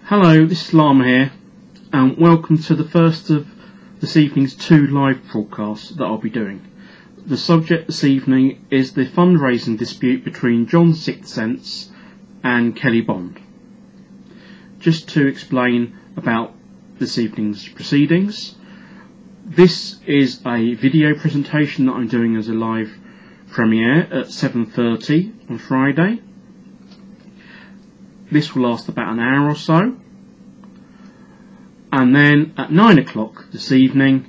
Hello, this is Llama here, and welcome to the first of this evening's 2 live broadcasts that I'll be doing. The subject this evening is the fundraising dispute between SIXTHSENSE and Kelli Bond. Just to explain about this evening's proceedings, this is a video presentation that I'm doing as a live premiere at 7:30 on Friday. This will last about an hour or so, and then at 9 o'clock this evening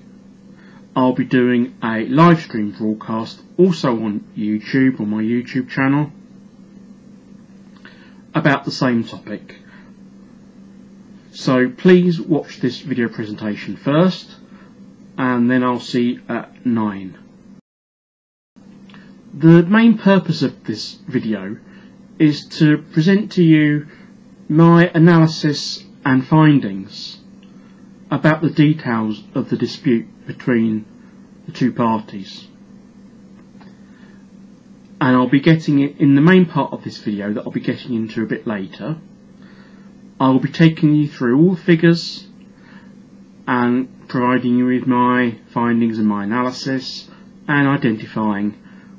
I'll be doing a live stream broadcast also on YouTube, on my YouTube channel, about the same topic. So please watch this video presentation first, and then I'll see you at 9. The main purpose of this video is to present to you my analysis and findings about the details of the dispute between the two parties. And I'll be getting it in the main part of this video that I'll be getting into a bit later. I'll be taking you through all the figures and providing you with my findings and my analysis and identifying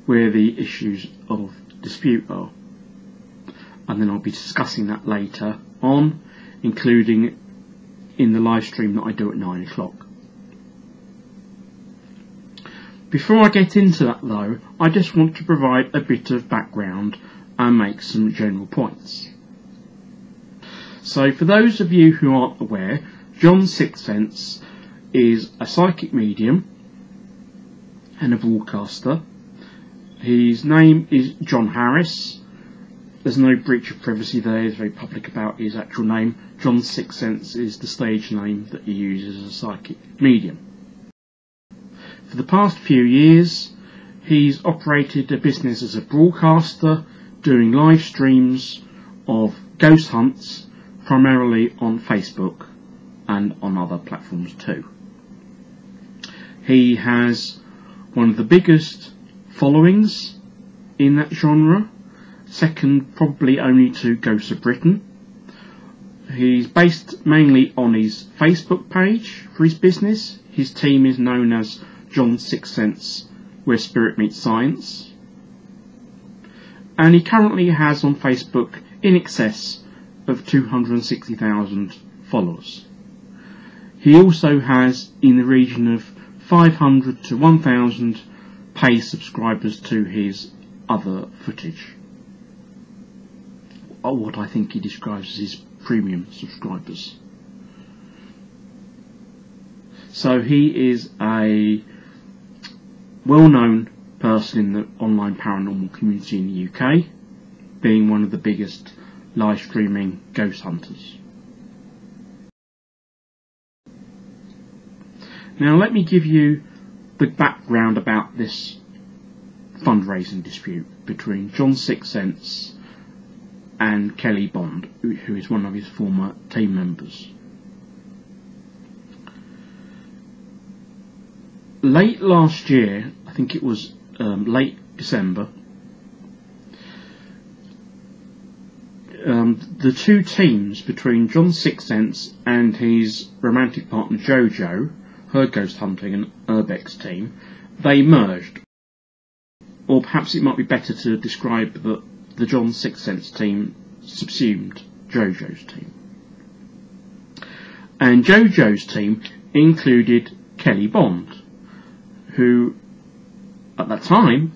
where the issues of dispute are. And then I'll be discussing that later on, including in the live stream that I do at 9 o'clock. Before I get into that though, I just want to provide a bit of background and make some general points. So for those of you who aren't aware, SIXTHSENSE is a psychic medium and a broadcaster. His name is John Harris. There's no breach of privacy there, he's very public about his actual name. SIXTHSENSE is the stage name that he uses as a psychic medium. For the past few years, he's operated a business as a broadcaster, doing live streams of ghost hunts, primarily on Facebook and on other platforms too. He has one of the biggest followings in that genre, second probably only to Ghosts of Britain. He's based mainly on his Facebook page for his business. His team is known as SIXTHSENSE, where spirit meets science. And he currently has on Facebook in excess of 260,000 followers. He also has in the region of 500 to 1,000 paid subscribers to his other footage, or what I think he describes as his premium subscribers. So he is a well-known person in the online paranormal community in the UK, being one of the biggest live streaming ghost hunters. Now let me give you the background about this fundraising dispute between SIXTHSENSE and Kelli Bond, who is one of his former team members. Late last year, I think it was late December, the two teams between SIXTHSENSE and his romantic partner Jojo, her ghost hunting and Urbex's team, they merged. Or perhaps it might be better to describe that the SIXTHSENSE team subsumed Jojo's team. And Jojo's team included Kelli Bond, who at that time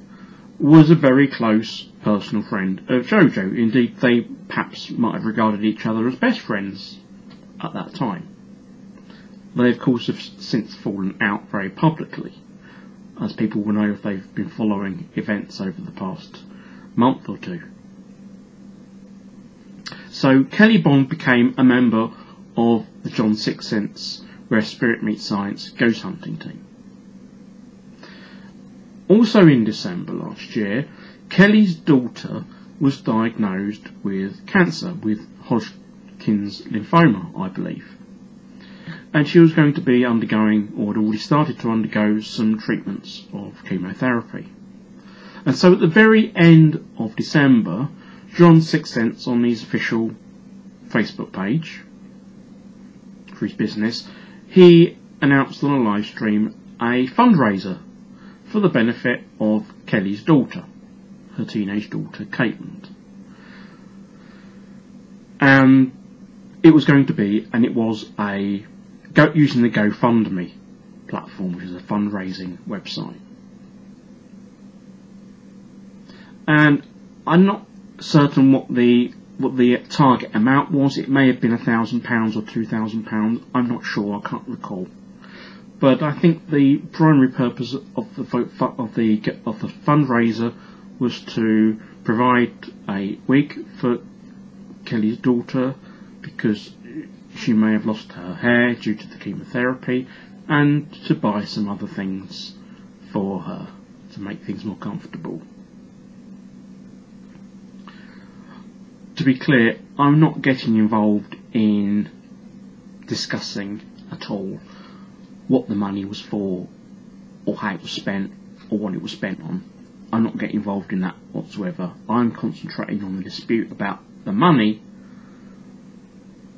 was a very close personal friend of Jojo. Indeed, they perhaps might have regarded each other as best friends at that time. They of course have since fallen out very publicly, as people will know if they've been following events over the past month or two. So Kelli Bond became a member of the SIXTHSENSE, where spirit meets science, ghost hunting team. Also in December last year, Kelli's daughter was diagnosed with cancer, with Hodgkin's lymphoma, I believe. And she was going to be undergoing, or had already started to undergo, some treatments of chemotherapy. And so at the very end of December, SIXTHSENSE on his official Facebook page for his business, he announced on a live stream a fundraiser for the benefit of Kelly's daughter, her teenage daughter, Caitlin. And it was going to be, and it was using the GoFundMe platform, which is a fundraising website. And I'm not certain what the target amount was. It may have been £1,000 or £2,000. I'm not sure. I can't recall. But I think the primary purpose of the fundraiser was to provide a wig for Kelly's daughter, because she may have lost her hair due to the chemotherapy, and to buy some other things for her to make things more comfortable. To be clear, I'm not getting involved in discussing at all what the money was for, or how it was spent, or what it was spent on. I'm not getting involved in that whatsoever. I'm concentrating on the dispute about the money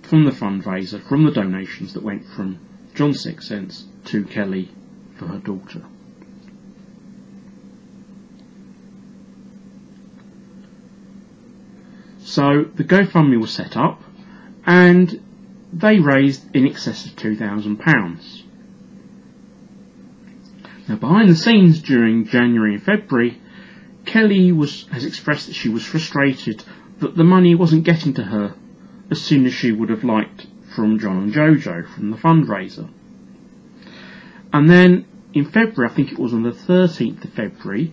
from the fundraiser, from the donations that went from John SIXTHSENSE to Kelly for her daughter. So the GoFundMe was set up, and they raised in excess of £2,000. Now, behind the scenes during January and February, Kelly has expressed that she was frustrated that the money wasn't getting to her as soon as she would have liked from John and Jojo, from the fundraiser. And then in February, I think it was on the 13th of February,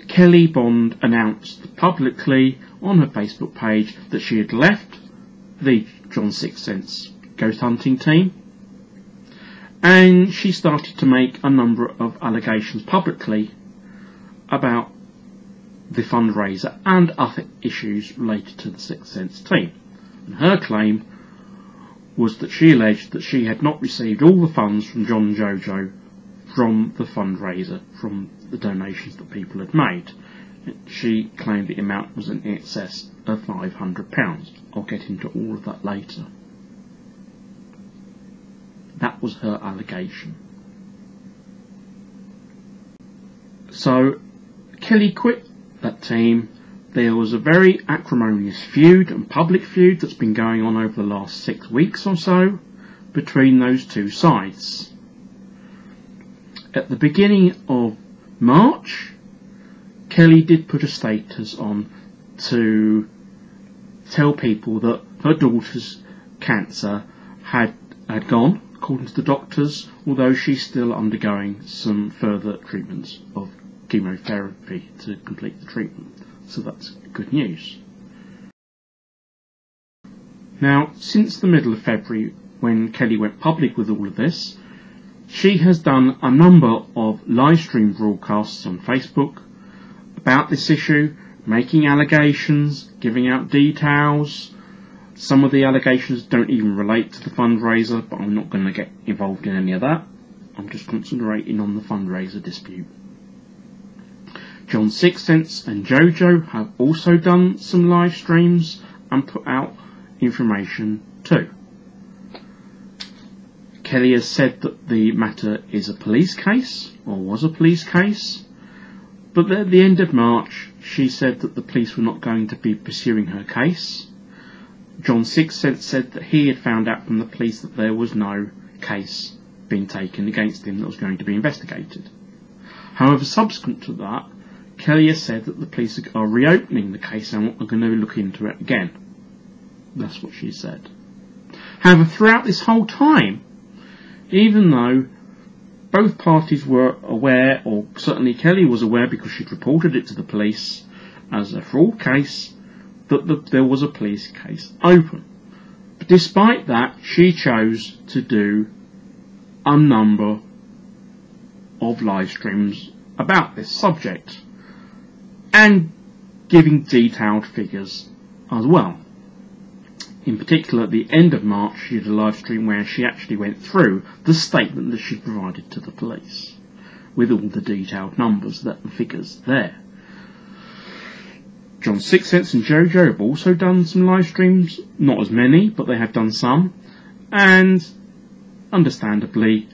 Kelly Bond announced publicly on her Facebook page that she had left the John SIXTHSENSE ghost hunting team, and she started to make a number of allegations publicly about the fundraiser and other issues related to the SIXTHSENSE team. And her claim was that she alleged that she had not received all the funds from John and Jojo from the fundraiser, from the donations that people had made. She claimed the amount was in excess of £500. I'll get into all of that later. That was her allegation. So Kelly quit that team. There was a very acrimonious feud and public feud that's been going on over the last 6 weeks or so between those two sides. At the beginning of March, Kelly did put a status on to tell people that her daughter's cancer had gone, according to the doctors, although she's still undergoing some further treatments of chemotherapy to complete the treatment. So that's good news. Now, since the middle of February, when Kelly went public with all of this, she has done a number of live stream broadcasts on Facebook about this issue, making allegations, giving out details. Some of the allegations don't even relate to the fundraiser, but I'm not going to get involved in any of that. I'm just concentrating on the fundraiser dispute. John SIXTHSENSE and Jojo have also done some live streams and put out information too. Kelly has said that the matter is a police case, or was a police case, but at the end of March she said that the police were not going to be pursuing her case. John SIXTHSENSE said that he had found out from the police that there was no case being taken against him that was going to be investigated. However, subsequent to that, Kelly has said that the police are reopening the case and are going to look into it again. That's what she said. However, throughout this whole time, even though both parties were aware, or certainly Kelly was aware because she'd reported it to the police as a fraud case, that there was a police case open. But despite that, she chose to do a number of live streams about this subject, and giving detailed figures as well. In particular, at the end of March, she did a live stream where she actually went through the statement that she provided to the police, with all the detailed numbers and figures there. John SIXTHSENSE and Jojo have also done some live streams, not as many, but they have done some, and understandably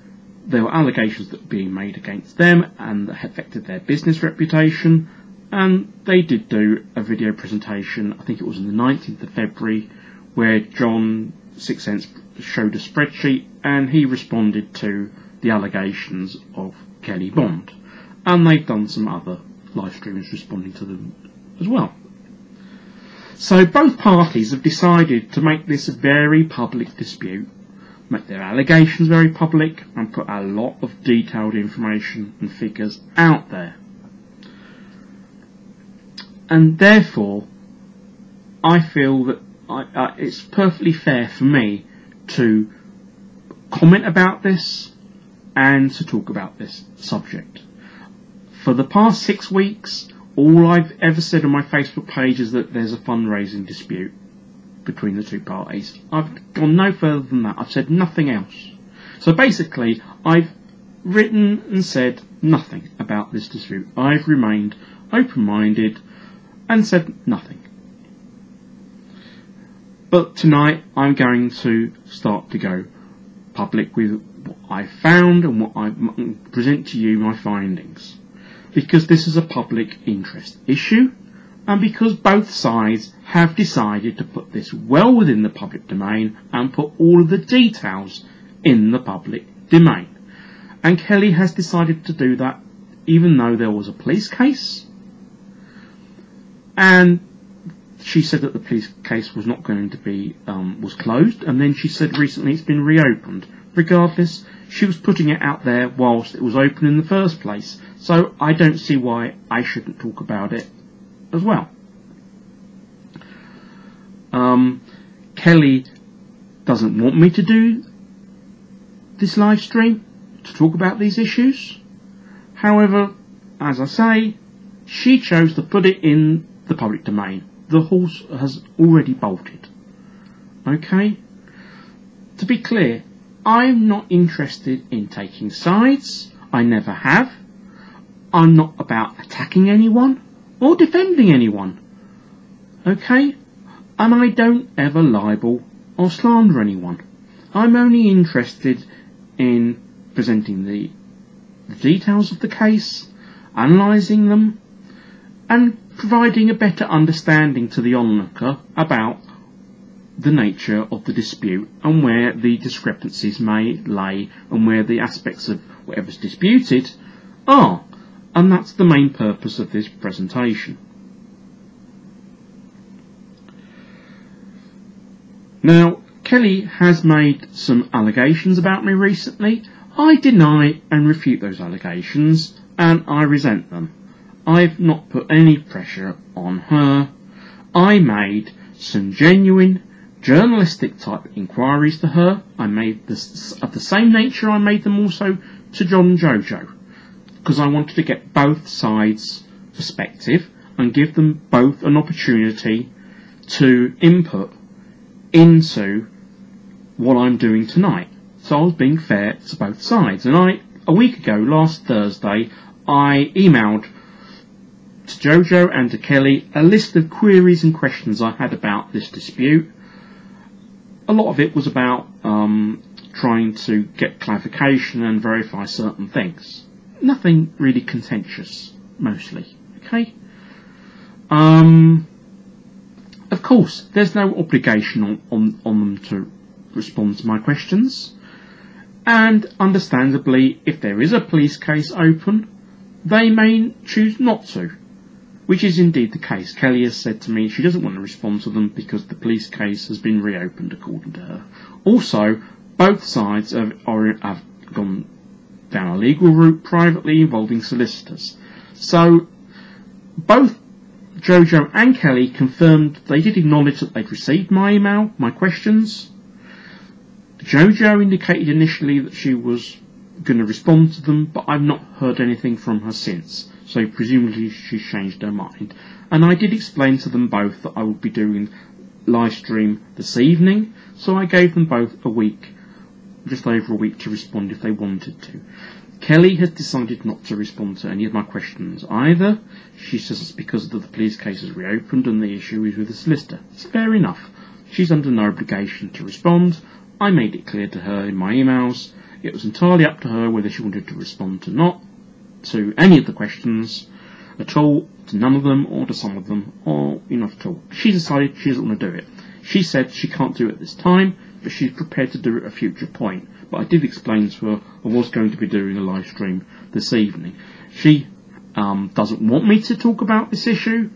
there were allegations that were being made against them and that affected their business reputation, and they did do a video presentation, I think it was on the 19th of February, where John, Sixth Sense, showed a spreadsheet and he responded to the allegations of Kelli Bond, and they've done some other live streams responding to them as well. So both parties have decided to make this a very public dispute, make their allegations very public, and put a lot of detailed information and figures out there. And therefore, I feel that it's perfectly fair for me to comment about this and to talk about this subject. For the past 6 weeks, all I've ever said on my Facebook page is that there's a fundraising dispute between the two parties. I've gone no further than that. I've said nothing else. So basically, I've written and said nothing about this dispute. I've remained open-minded and said nothing. But tonight, I'm going to start to go public with what I found and what I present to you, my findings. Because this is a public interest issue, and because both sides have decided to put this well within the public domain and put all of the details in the public domain. And Kelli has decided to do that even though there was a police case, and she said that the police case was not going to be, was closed, and then she said recently it's been reopened. Regardless, she was putting it out there whilst it was open in the first place, so I don't see why I shouldn't talk about it as well. Kelli doesn't want me to do this live stream to talk about these issues. However, as I say, she chose to put it in the public domain. The horse has already bolted. Okay? To be clear, I'm not interested in taking sides. I never have. I'm not about attacking anyone or defending anyone. Okay? And I don't ever libel or slander anyone. I'm only interested in presenting the details of the case, analysing them, and providing a better understanding to the onlooker about the nature of the dispute and where the discrepancies may lay and where the aspects of whatever's disputed are. And that's the main purpose of this presentation. Now, Kelli has made some allegations about me recently. I deny and refute those allegations, and I resent them. I've not put any pressure on her. I made some genuine journalistic type inquiries to her. I made this of the same nature I made them also to John and Jojo, because I wanted to get both sides' perspective and give them both an opportunity to input into what I'm doing tonight. So I was being fair to both sides. And a week ago, last Thursday, I emailed to Jojo and to Kelli a list of queries and questions I had about this dispute. A lot of it was about trying to get clarification and verify certain things. Nothing really contentious, mostly. Okay? Of course, there's no obligation on them to respond to my questions. And understandably, if there is a police case open, they may choose not to. Which is indeed the case. Kelli has said to me she doesn't want to respond to them because the police case has been reopened, according to her. Also, both sides have gone down a legal route privately involving solicitors. So, both Jojo and Kelli confirmed they did acknowledge that they'd received my email, my questions. Jojo indicated initially that she was going to respond to them, but I've not heard anything from her since. So presumably she's changed her mind. And I did explain to them both that I would be doing live stream this evening, so I gave them both a week, just over a week, to respond if they wanted to. Kelli has decided not to respond to any of my questions either. She says it's because the police case is reopened and the issue is with the solicitor. It's fair enough. She's under no obligation to respond. I made it clear to her in my emails it was entirely up to her whether she wanted to respond to any of the questions at all, to none of them, or to some of them, or not at all. She decided she doesn't want to do it. She said she can't do it at this time, but she's prepared to do it at a future point. But I did explain to her I was going to be doing a live stream this evening. She doesn't want me to talk about this issue,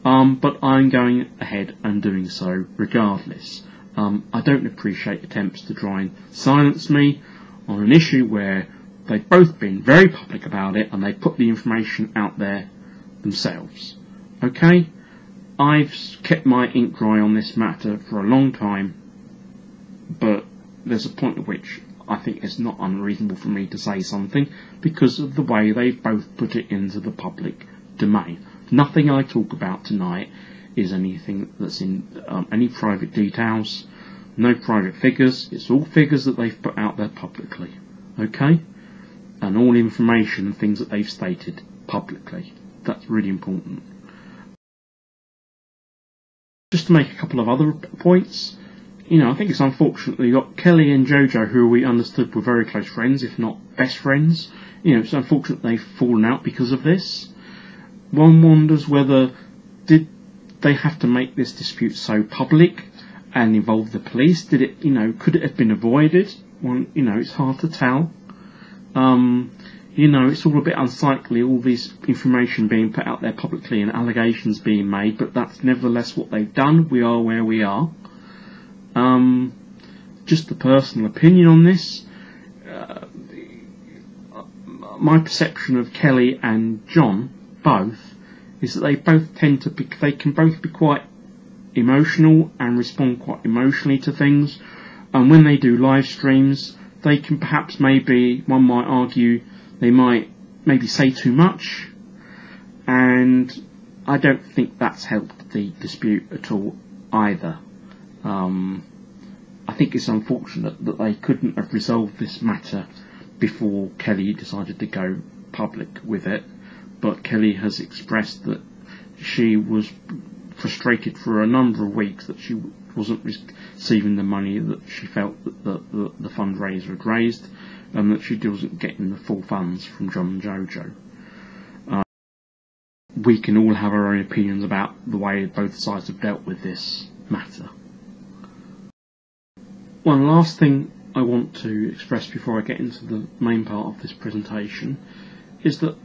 but I'm going ahead and doing so regardless. I don't appreciate attempts to try and silence me on an issue where they've both been very public about it and they put the information out there themselves. Okay? I've kept my ink dry on this matter for a long time, but there's a point at which I think it's not unreasonable for me to say something because of the way they've both put it into the public domain. Nothing I talk about tonight is anything that's in any private details, no private figures. It's all figures that they've put out there publicly, okay? And all information and things that they've stated publicly. That's really important. Just to make a couple of other points, I think it's unfortunate that you got Kelli and Jojo, who we understood were very close friends, if not best friends. It's unfortunate they've fallen out because of this. One wonders whether did they have to make this dispute so public and involve the police? Did it, could it have been avoided? Well, it's hard to tell. It's all a bit unsightly, all this information being put out there publicly and allegations being made, but that's nevertheless what they've done. We are where we are. Just a personal opinion on this. My perception of Kelli and John, both, is that they both tend to be, they can both be quite emotional and respond quite emotionally to things. And when they do live streams, they can perhaps one might argue, they might maybe say too much. And I don't think that's helped the dispute at all either. I think it's unfortunate that they couldn't have resolved this matter before Kelli decided to go public with it, but Kelli has expressed that she was frustrated for a number of weeks that she wasn't receiving the money that she felt that the fundraiser had raised, and that she wasn't getting the full funds from John and Jojo. We can all have our own opinions about the way both sides have dealt with this matter. One last thing I want to express before I get into the main part of this presentation is that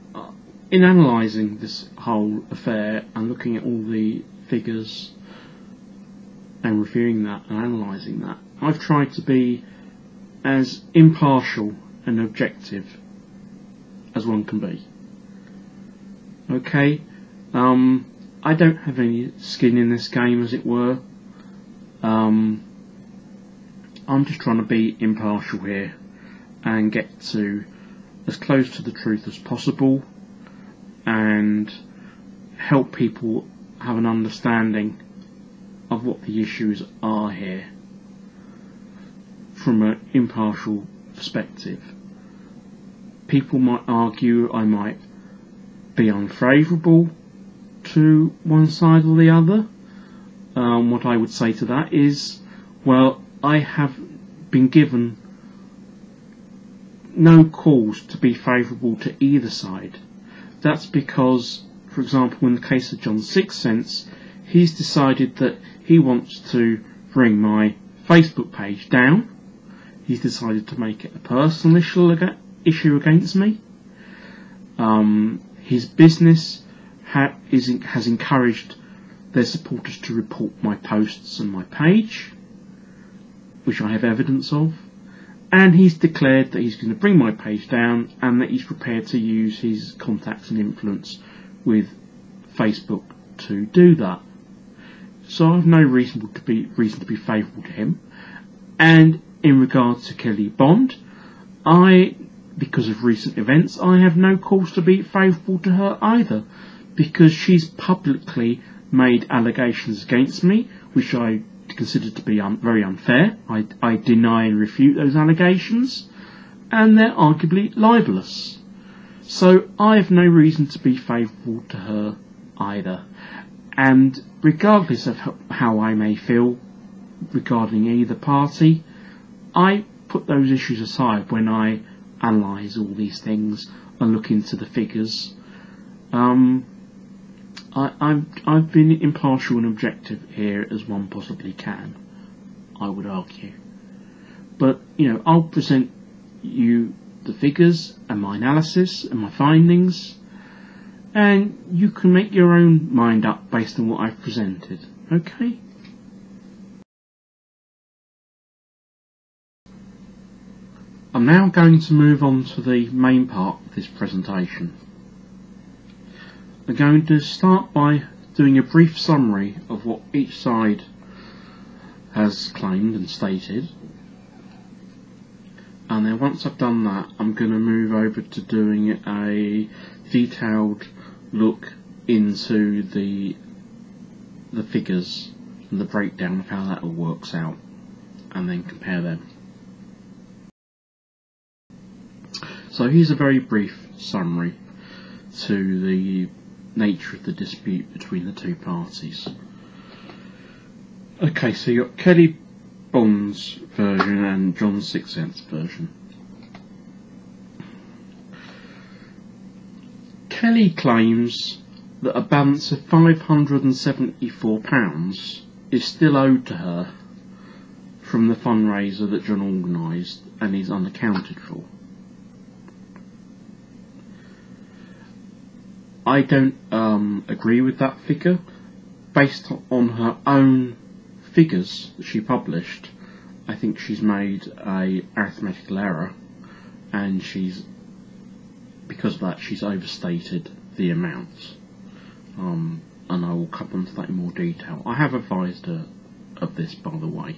in analysing this whole affair and looking at all the figures and reviewing that and analysing that, I've tried to be as impartial and objective as one can be. Okay? I don't have any skin in this game, as it were. I'm just trying to be impartial here and get to as close to the truth as possible and help people have an understanding of what the issues are here from an impartial perspective. People might argue I might be unfavourable to one side or the other. What I would say to that is, well, I have been given no cause to be favourable to either side. That's because, for example, in the case of John's Sixth Sense, he's decided that he wants to bring my Facebook page down. He's decided to make it a personal issue against me. His business has encouraged their supporters to report my posts and my page, which I have evidence of, and he's declared that he's going to bring my page down and that he's prepared to use his contacts and influence with Facebook to do that. So I have no reason to be favourable to him. And in regards to Kelli Bond, because of recent events, I have no cause to be favourable to her either, because she's publicly made allegations against me, which I consider to be very unfair. I deny and refute those allegations, and they're arguably libellous. So I have no reason to be favourable to her either. And regardless of how I may feel regarding either party, I put those issues aside when I analyse all these things and look into the figures. I've been impartial and objective here as one possibly can, I would argue. But, I'll present you the figures and my analysis and my findings, and you can make your own mind up based on what I've presented, okay? I'm now going to move on to the main part of this presentation. I'm going to start by doing a brief summary of what each side has claimed and stated, and then once I've done that, I'm going to move over to doing a detailed look into the figures and the breakdown of how that all works out, and then compare them. So here's a very brief summary to the nature of the dispute between the two parties. Okay, so you've got Kelli Bond's version and John's Sixth Sense version. Kelli claims that a balance of £574 is still owed to her from the fundraiser that John organised and is unaccounted for. I don't agree with that figure. Based on her own figures that she published, I think she's made a arithmetical error, and because of that she's overstated the amount, and I will come on to that in more detail. I have advised her of this, by the way.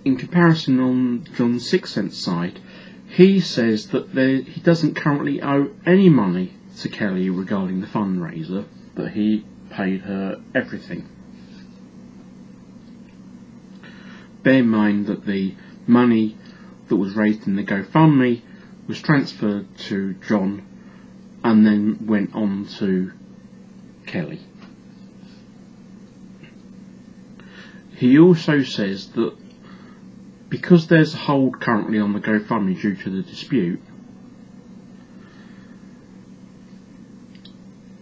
In comparison, on John's Sixth Sense side, he says that he doesn't currently owe any money to Kelli regarding the fundraiser, that he paid her everything. Bear in mind that the money that was raised in the GoFundMe was transferred to John and then went on to Kelli. He also says that because there's a hold currently on the GoFundMe due to the dispute,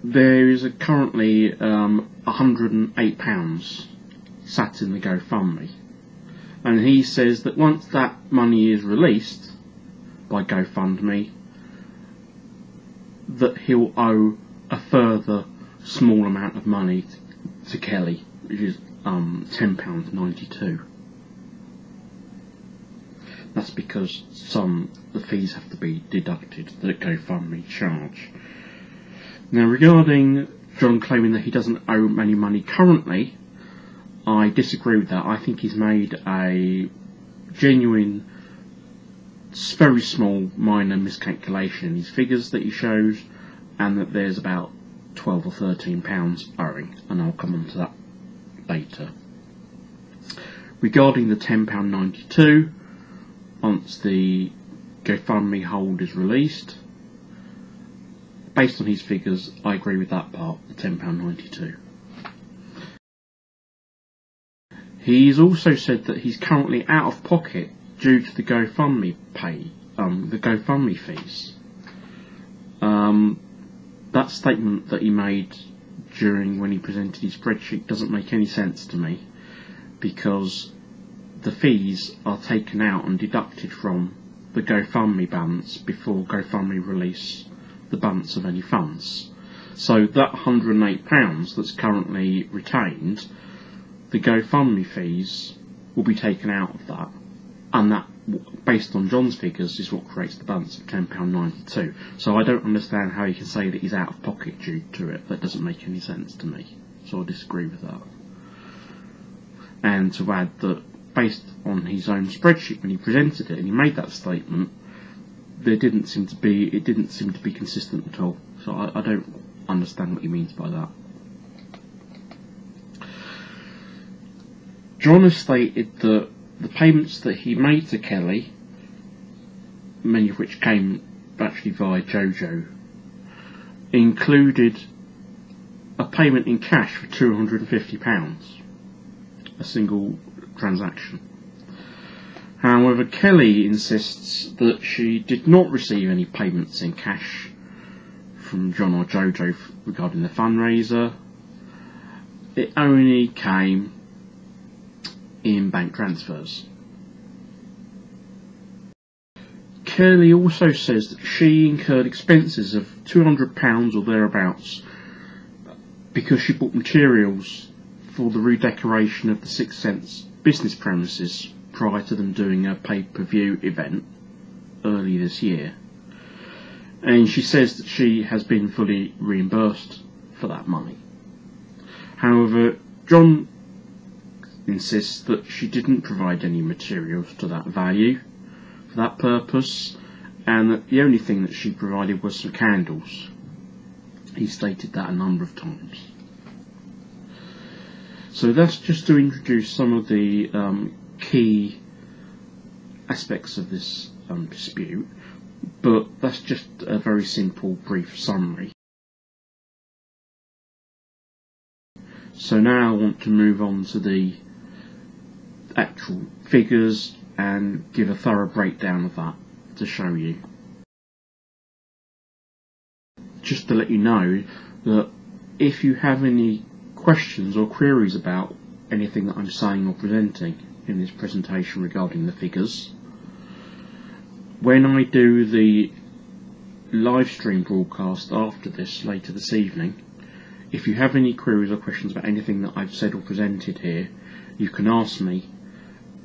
there is currently £108 sat in the GoFundMe, and he says that once that money is released by GoFundMe, that he'll owe a further small amount of money to Kelli, which is £10.92. That's because the fees have to be deducted that GoFundMe charge. Now, regarding John claiming that he doesn't owe any money currently, I disagree with that. I think he's made a genuine, very small, minor miscalculation in his figures that he shows, and that there's about £12 or £13 owing, and I'll come on to that later. Regarding the £10.92, once the GoFundMe hold is released, based on his figures, I agree with that part, the £10.92. He's also said that he's currently out of pocket due to the GoFundMe fees. That statement that he made when he presented his spreadsheet doesn't make any sense to me, because the fees are taken out and deducted from the GoFundMe balance before GoFundMe release the balance of any funds. So that £108 that's currently retained, the GoFundMe fees will be taken out of that, and that, based on John's figures, is what creates the balance of £10.92. So I don't understand how you can say that he's out of pocket due to it. That doesn't make any sense to me, so I disagree with that. And to add that, based on his own spreadsheet when he presented it and he made that statement, it didn't seem to be consistent at all. So I don't understand what he means by that. John has stated that the payments that he made to Kelli, many of which came actually via Jojo, included a payment in cash for £250, a single transaction. However, Kelli insists that she did not receive any payments in cash from John or Jojo regarding the fundraiser. It only came in bank transfers. Kelli also says that she incurred expenses of £200 or thereabouts because she bought materials for the redecoration of the Sixth Sense business premises prior to them doing a pay-per-view event early this year. And she says that she has been fully reimbursed for that money. However, John insists that she didn't provide any materials to that value for that purpose, and that the only thing that she provided was some candles. He stated that a number of times. So that's just to introduce some of the key aspects of this dispute, but that's just a very simple, brief summary. So now I want to move on to the actual figures and give a thorough breakdown of that to show you. Just to let you know that if you have any questions or queries about anything that I'm saying or presenting in this presentation regarding the figures, when I do the live stream broadcast after this later this evening, if you have any queries or questions about anything that I've said or presented here, you can ask me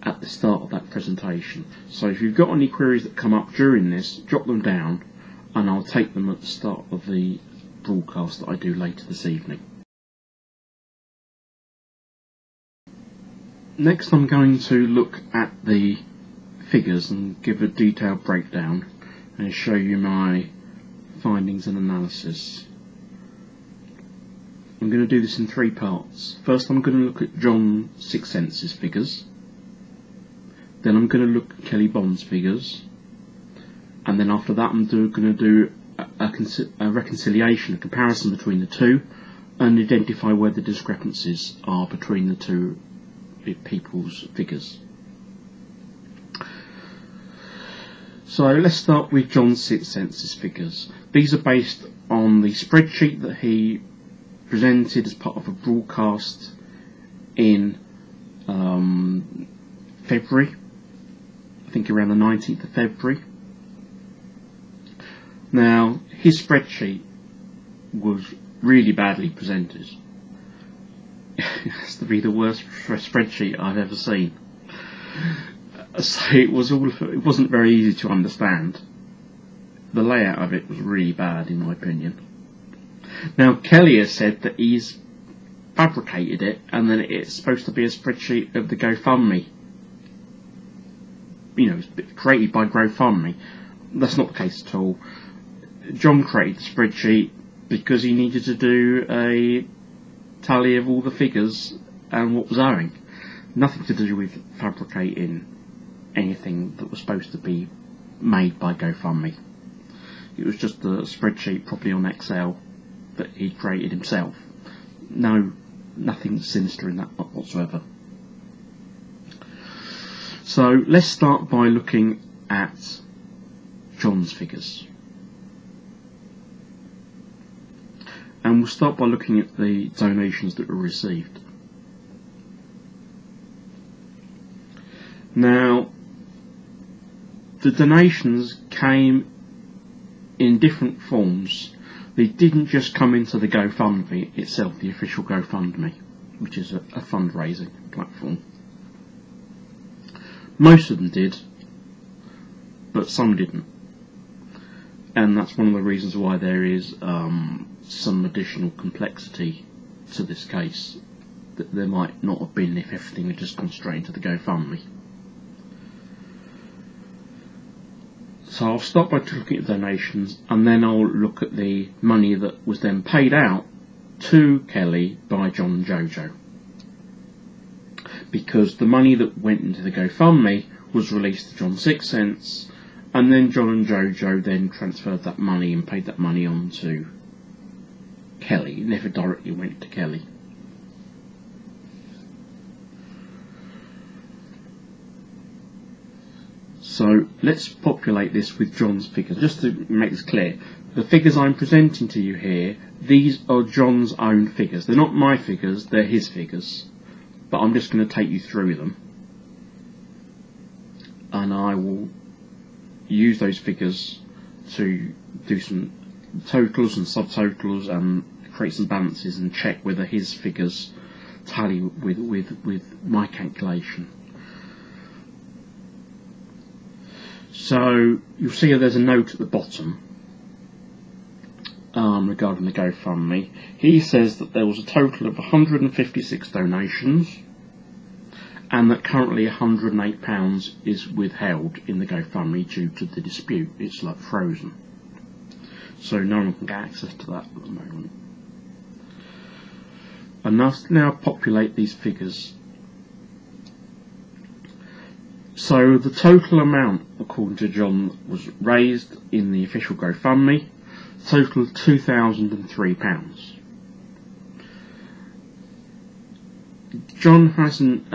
at the start of that presentation. So if you've got any queries that come up during this, drop them down and I'll take them at the start of the broadcast that I do later this evening. Next, I'm going to look at the figures and give a detailed breakdown and show you my findings and analysis. I'm going to do this in three parts. First, I'm going to look at John Sixth Sense's figures. Then I'm going to look at Kelli Bond's figures. And then after that, I'm going to do a reconciliation, a comparison between the two, and identify where the discrepancies are between the two people's figures. So let's start with John Sixth Sense's figures. These are based on the spreadsheet that he presented as part of a broadcast in February, I think around the 19th of February. Now, his spreadsheet was really badly presented. It has to be the worst spreadsheet I've ever seen. So it wasn't very easy to understand. The layout of it was really bad, in my opinion. Now, Kelli has said that he's fabricated it and that it's supposed to be a spreadsheet of the GoFundMe. You know, it's created by GoFundMe. That's not the case at all. John created the spreadsheet because he needed to do a tally of all the figures and what was owing. Nothing to do with fabricating anything that was supposed to be made by GoFundMe. It was just a spreadsheet, probably on Excel, that he created himself. Nothing sinister in that whatsoever. So let's start by looking at John's figures. And we'll start by looking at the donations that were received. Now, the donations came in different forms. They didn't just come into the GoFundMe itself, the official GoFundMe, which is a fundraising platform. Most of them did, but some didn't. And that's one of the reasons why there is some additional complexity to this case that there might not have been if everything had just gone straight into the GoFundMe. So I'll start by looking at donations, and then I'll look at the money that was then paid out to Kelli by John and Jojo. Because the money that went into the GoFundMe was released to John Sixth Sense, and then John and Jojo then transferred that money and paid that money on to Kelli. It never directly went to Kelli. So let's populate this with John's figures. Just to make this clear, the figures I'm presenting to you here, these are John's own figures. They're not my figures, they're his figures. But I'm just going to take you through them. And I will use those figures to do some totals and subtotals and create some balances and check whether his figures tally with my calculation. So you'll see there's a note at the bottom regarding the GoFundMe. He says that there was a total of 156 donations and that currently £108 is withheld in the GoFundMe due to the dispute. It's like frozen. So no one can get access to that at the moment. And let's now populate these figures. So the total amount, according to John, was raised in the official GoFundMe, total £2,003. John hasn't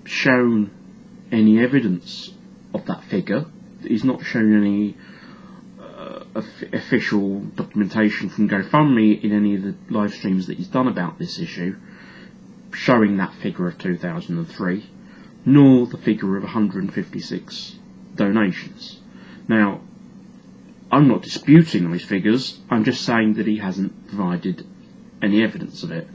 shown any evidence of that figure. He's not shown any official documentation from GoFundMe in any of the live streams that he's done about this issue, showing that figure of 2003, nor the figure of 156 donations. Now, I'm not disputing those figures, I'm just saying that he hasn't provided any evidence of it.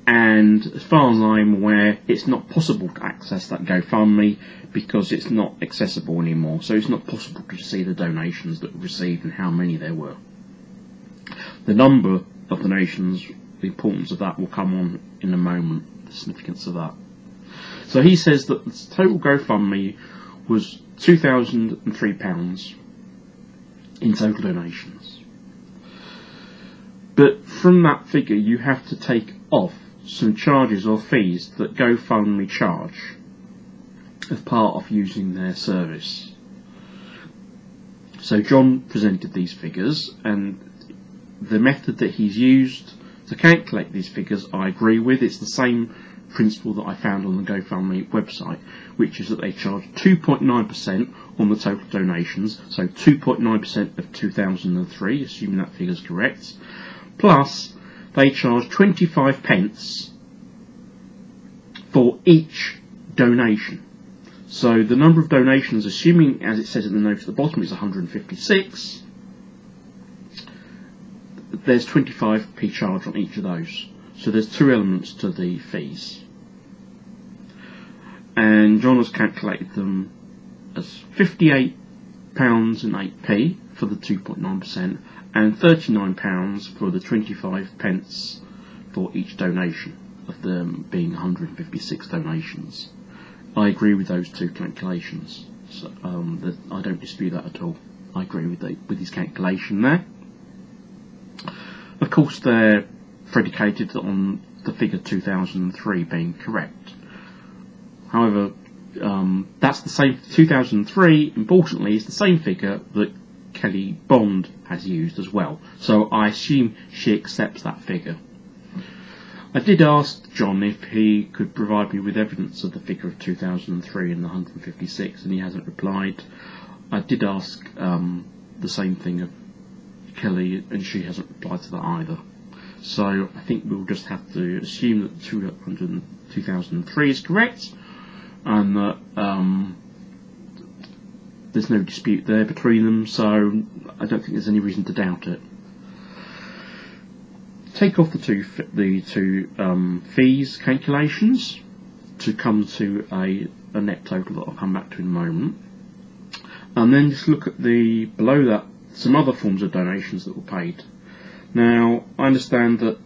And as far as I'm aware, it's not possible to access that GoFundMe because it's not accessible anymore. So it's not possible to see the donations that were received and how many there were. The number of donations, the importance of that will come on in a moment, the significance of that. So he says that the total GoFundMe was £2,003 in total donations. But from that figure you have to take off some charges or fees that GoFundMe charge as part of using their service. So John presented these figures, and the method that he's used to calculate these figures I agree with. It's the same principle that I found on the GoFundMe website, which is that they charge 2.9% on the total donations, so 2.9% of 2003, assuming that figure is correct, plus they charge 25 pence for each donation. So the number of donations, assuming as it says in the note at the bottom is 156, there's 25p charge on each of those. So there's two elements to the fees. And John has calculated them as £58.08 for the 2.9% and £39 for the 25 pence for each donation, of them being 156 donations. I agree with those two calculations. So, I don't dispute that at all. I agree with his calculation there. Of course, they're predicated on the figure 2003 being correct. However, that's the same. 2003, importantly, is the same figure that Kelli Bond has used as well. So I assume she accepts that figure. I did ask John if he could provide me with evidence of the figure of 2003 and the 156, and he hasn't replied. I did ask the same thing of Kelli, and she hasn't replied to that either. So I think we'll just have to assume that 2003 is correct, and that there's no dispute there between them, so I don't think there's any reason to doubt it. Take off the two fees calculations to come to a net total that I'll come back to in a moment, and then just look at the below that some other forms of donations that were paid. Now, I understand that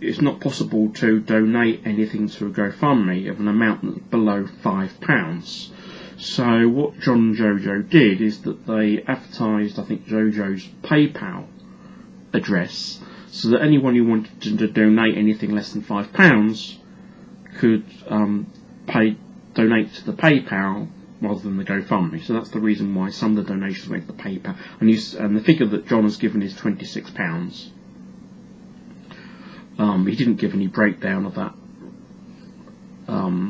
it's not possible to donate anything to a GoFundMe of an amount that's below £5. So what John and Jojo did is that they advertised, I think, Jojo's PayPal address, so that anyone who wanted to donate anything less than £5 could donate to the PayPal rather than the GoFundMe. So that's the reason why some of the donations went to the PayPal. And the figure that John has given is £26. He didn't give any breakdown of that.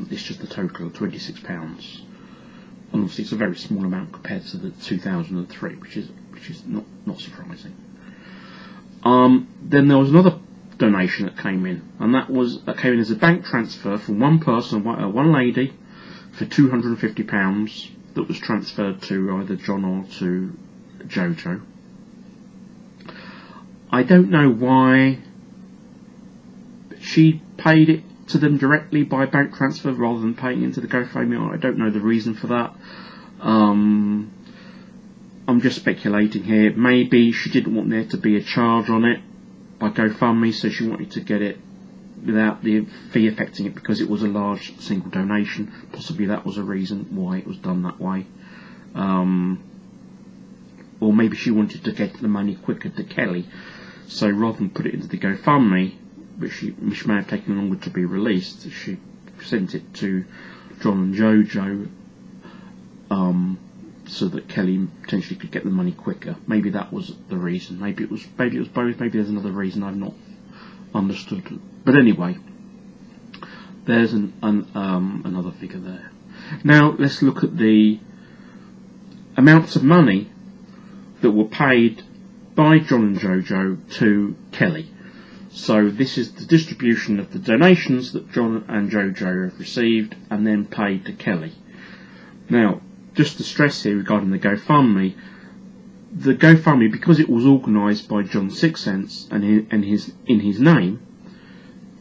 It's just the total of £26, and obviously it's a very small amount compared to the 2003, which is not surprising. Then there was another donation that came in, and that came in as a bank transfer from one person, one lady, for £250 that was transferred to either John or to Jojo. I don't know why she paid it to them directly by bank transfer rather than paying into the GoFundMe. I don't know the reason for that. I'm just speculating here. Maybe she didn't want there to be a charge on it by GoFundMe, so she wanted to get it without the fee affecting it because it was a large single donation. Possibly that was a reason why it was done that way. Or maybe she wanted to get the money quicker to Kelli, so rather than put it into the GoFundMe, which may have taken longer to be released, she sent it to John and Jojo, so that Kelli potentially could get the money quicker. Maybe that was the reason. Maybe it was both. Maybe there's another reason I've not understood. But anyway, there's another figure there. Now let's look at the amounts of money that were paid by John and Jojo to Kelli. So this is the distribution of the donations that John and Jojo have received and then paid to Kelli. Now, just to stress here regarding the GoFundMe, because it was organised by John SIXTHSENSE and in his name,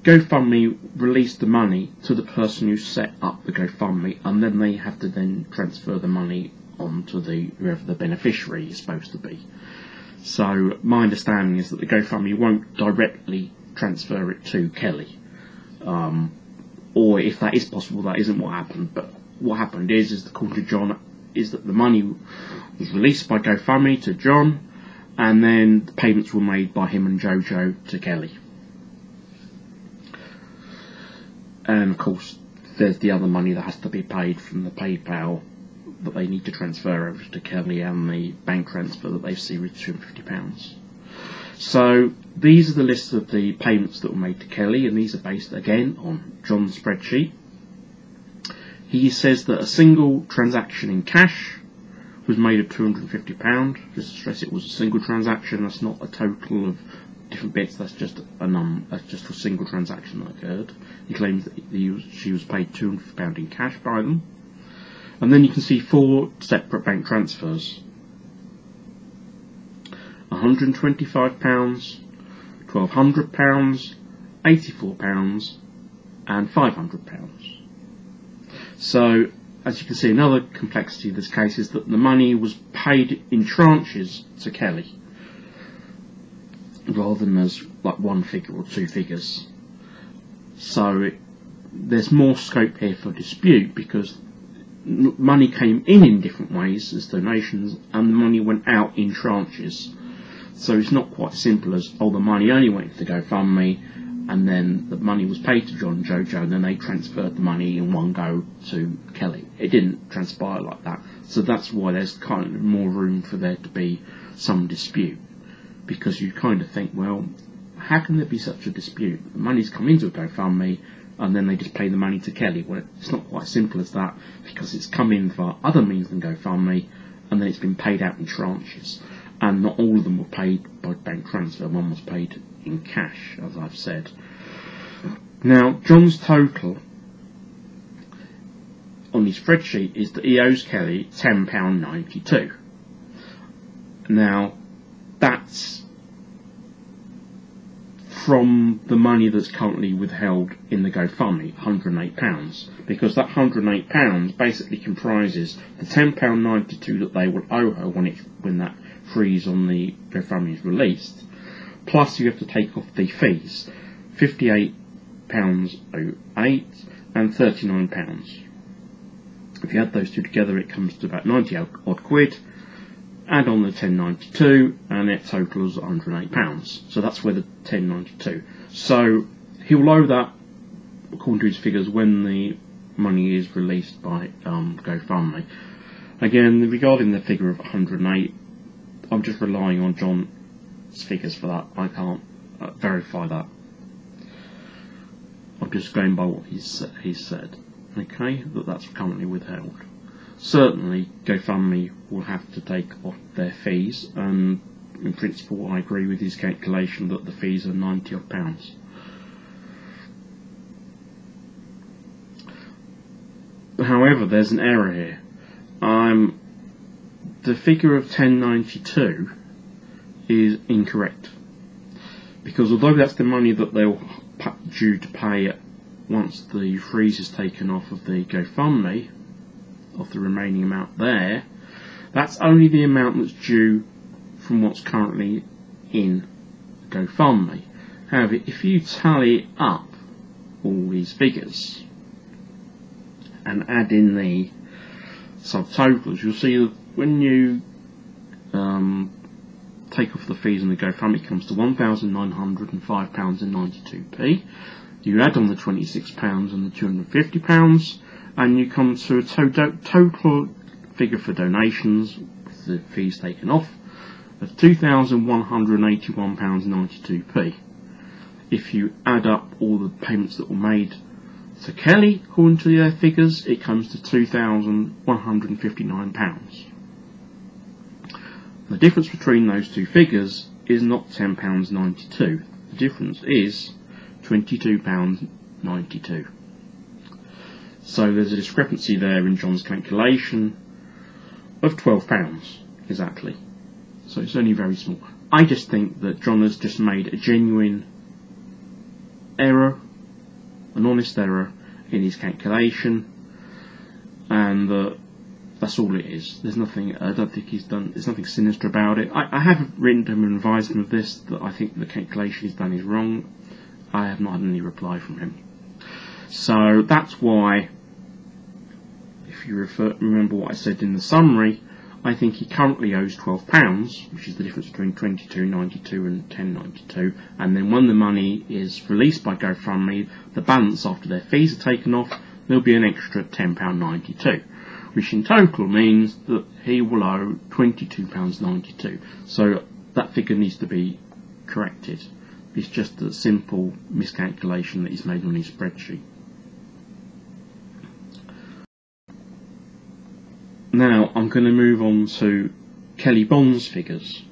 GoFundMe released the money to the person who set up the GoFundMe, and then they have to then transfer the money on to whoever the beneficiary is supposed to be. So my understanding is that the GoFundMe won't directly transfer it to Kelli, or if that is possible, that isn't what happened. But what happened is according to John, is that the money was released by GoFundMe to John, and then the payments were made by him and Jojo to Kelli. And of course, there's the other money that has to be paid from the PayPal that they need to transfer over to Kelli, and the bank transfer that they received £250. So these are the lists of the payments that were made to Kelli, and these are based again on John's spreadsheet. He says that a single transaction in cash was made of £250. Just to stress, it was a single transaction. That's not a total of different bits. That's just that's just a single transaction that occurred. He claims that she was paid £200 in cash by them. And then you can see 4 separate bank transfers: £125, £1,200, £84, and £500. So, as you can see, another complexity of this case is that the money was paid in tranches to Kelli, rather than as like one figure or 2 figures. So there's more scope here for dispute, because money came in different ways as donations, and the money went out in tranches. So it's not quite simple as, oh, the money only went to GoFundMe, and then the money was paid to John and Jojo, and then they transferred the money in one go to Kelli. It didn't transpire like that. So that's why there's kind of more room for there to be some dispute, because you kind of think, well, how can there be such a dispute? The money's come into a GoFundMe, and then they just pay the money to Kelli. Well, it's not quite as simple as that, because it's come in via other means than GoFundMe, and then it's been paid out in tranches. And not all of them were paid by bank transfer. One was paid in cash, as I've said. Now, John's total on his spreadsheet is that he owes Kelli £10.92. Now, that's from the money that's currently withheld in the GoFundMe, £108, because that £108 basically comprises the £10.92 that they will owe her when that freeze on the GoFundMe is released, plus you have to take off the fees, £58.08 and £39. If you add those two together, it comes to about 90 odd quid. Add on the 10.92, and it totals £108. So that's where the 10.92. So he'll owe that, according to his figures, when the money is released by GoFundMe. Again, regarding the figure of 108, I'm just relying on John's figures for that. I can't verify that. I'm just going by what he's said. Okay, that's currently withheld. Certainly, GoFundMe will have to take off their fees, and in principle, I agree with his calculation that the fees are £90 odd. However, there's an error here. The figure of 1092 is incorrect, because although that's the money that they'll due to pay once the freeze is taken off of the GoFundMe, of the remaining amount there, that's only the amount that's due from what's currently in GoFundMe. However, if you tally up all these figures and add in the subtotals, you'll see that when you take off the fees on the GoFundMe, it comes to £1,905.92. You add on the £26 and the £250, and you come to a total figure for donations, with the fees taken off, of £2,181.92. If you add up all the payments that were made to Kelli, according to their figures, it comes to £2,159. The difference between those two figures is not £10.92. The difference is £22.92. So there's a discrepancy there in John's calculation of £12 exactly. So it's only very small. I just think that John has just made a genuine error, an honest error in his calculation, and that's all it is. There's nothing. I don't think he's done. There's nothing sinister about it. I have written to him and advised him of this, that I think the calculation he's done is wrong. I have not had any reply from him. So that's why, if you remember what I said in the summary, I think he currently owes £12, which is the difference between £22.92 and £10.92, and then when the money is released by GoFundMe, the balance after their fees are taken off, there'll be an extra £10.92, which in total means that he will owe £22.92. So that figure needs to be corrected. It's just a simple miscalculation that he's made on his spreadsheet. Now I'm going to move on to Kelli Bond's figures.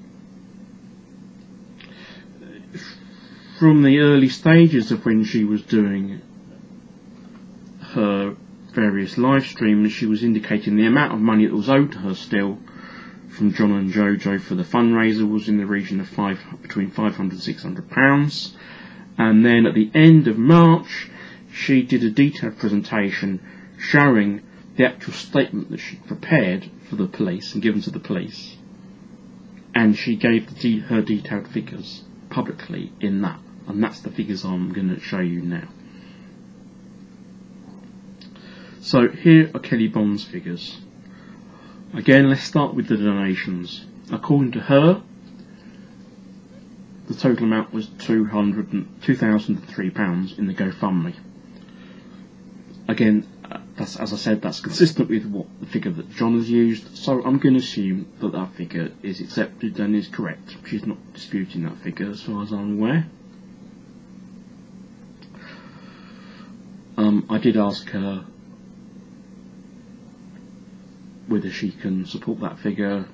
From the early stages of when she was doing her various live streams, she was indicating the amount of money that was owed to her still from John and Jojo for the fundraiser was in the region of between £500 and £600. And then at the end of March, she did a detailed presentation showing the actual statement that she prepared for the police and given to the police, and she gave her detailed figures publicly in that, and that's the figures I'm going to show you now. So here are Kelli Bond's figures. Again, let's start with the donations. According to her, the total amount was £2,003 in the GoFundMe. Again, that's, as I said, that's consistent with what the figure that John has used, so I'm going to assume that that figure is accepted and is correct. She's not disputing that figure as far as I'm aware. I did ask her whether she can support that figure,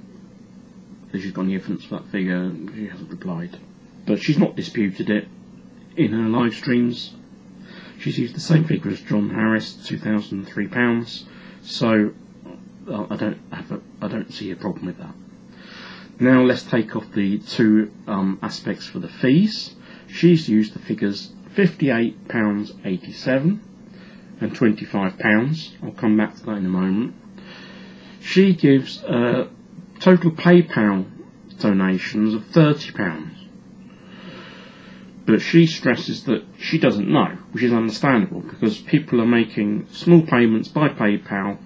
if she's got any evidence for that figure. She hasn't replied, but she's not disputed it in her live streams. She's used the same figure as John Harris, £2,003. So I don't see a problem with that. Now let's take off the two aspects for the fees. She's used the figures £58.87 and £25. I'll come back to that in a moment. She gives total PayPal donations of £30. But she stresses that she doesn't know, which is understandable, because people are making small payments by PayPal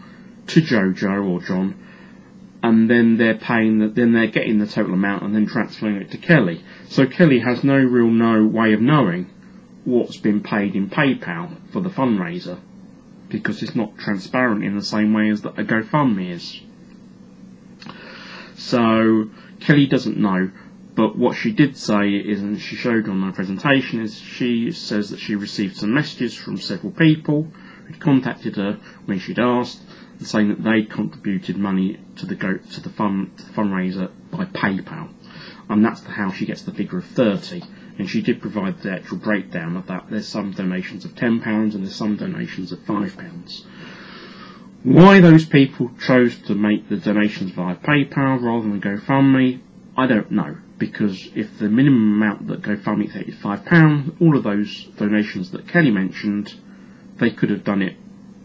to Jojo or John, and then they're getting the total amount and then transferring it to Kelli. So Kelli has no way of knowing what's been paid in PayPal for the fundraiser, because it's not transparent in the same way as a GoFundMe is. So Kelli doesn't know. But what she did say is, and she showed on her presentation, is she says that she received some messages from several people who'd contacted her when she'd asked, and saying that they'd contributed money to the fundraiser by PayPal, and that's how she gets the figure of 30. And she did provide the actual breakdown of that. There's some donations of £10 and there's some donations of £5. Why those people chose to make the donations via PayPal rather than GoFundMe, I don't know. Because if the minimum amount that GoFundMe takes is £5, all of those donations that Kelli mentioned, they could have done it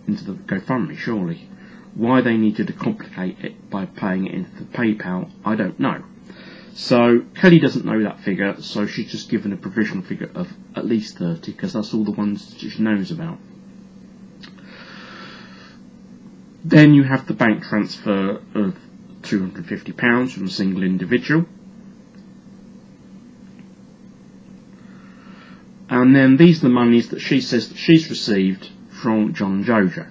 into the GoFundMe, surely. Why they needed to complicate it by paying it into PayPal, I don't know. So Kelli doesn't know that figure, so she's just given a provisional figure of at least 30, because that's all the ones that she knows about. Then you have the bank transfer of £250 from a single individual. And then these are the monies that she says that she's received from John and Jojo.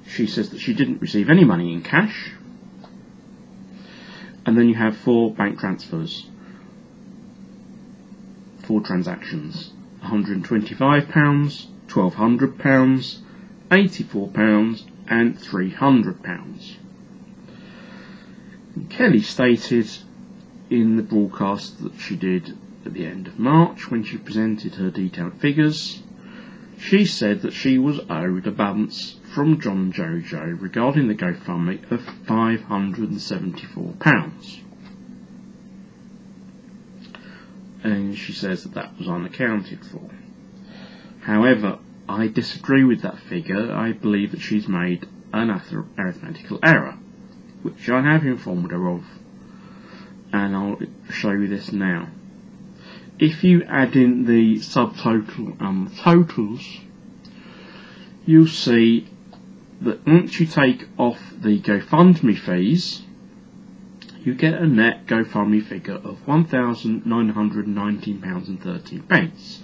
She says that she didn't receive any money in cash. And then you have 4 bank transfers, 4 transactions: £125, £1,200, £84 and £300. And Kelli stated in the broadcast that she did at the end of March, when she presented her detailed figures, she said that she was owed a balance from John and Jojo regarding the GoFundMe of £574. And she says that that was unaccounted for. However, I disagree with that figure. I believe that she's made an arithmetical error, which I have informed her of, and I'll show you this now. If you add in the subtotal and totals, you'll see that once you take off the GoFundMe fees, you get a net GoFundMe figure of £1,919.13.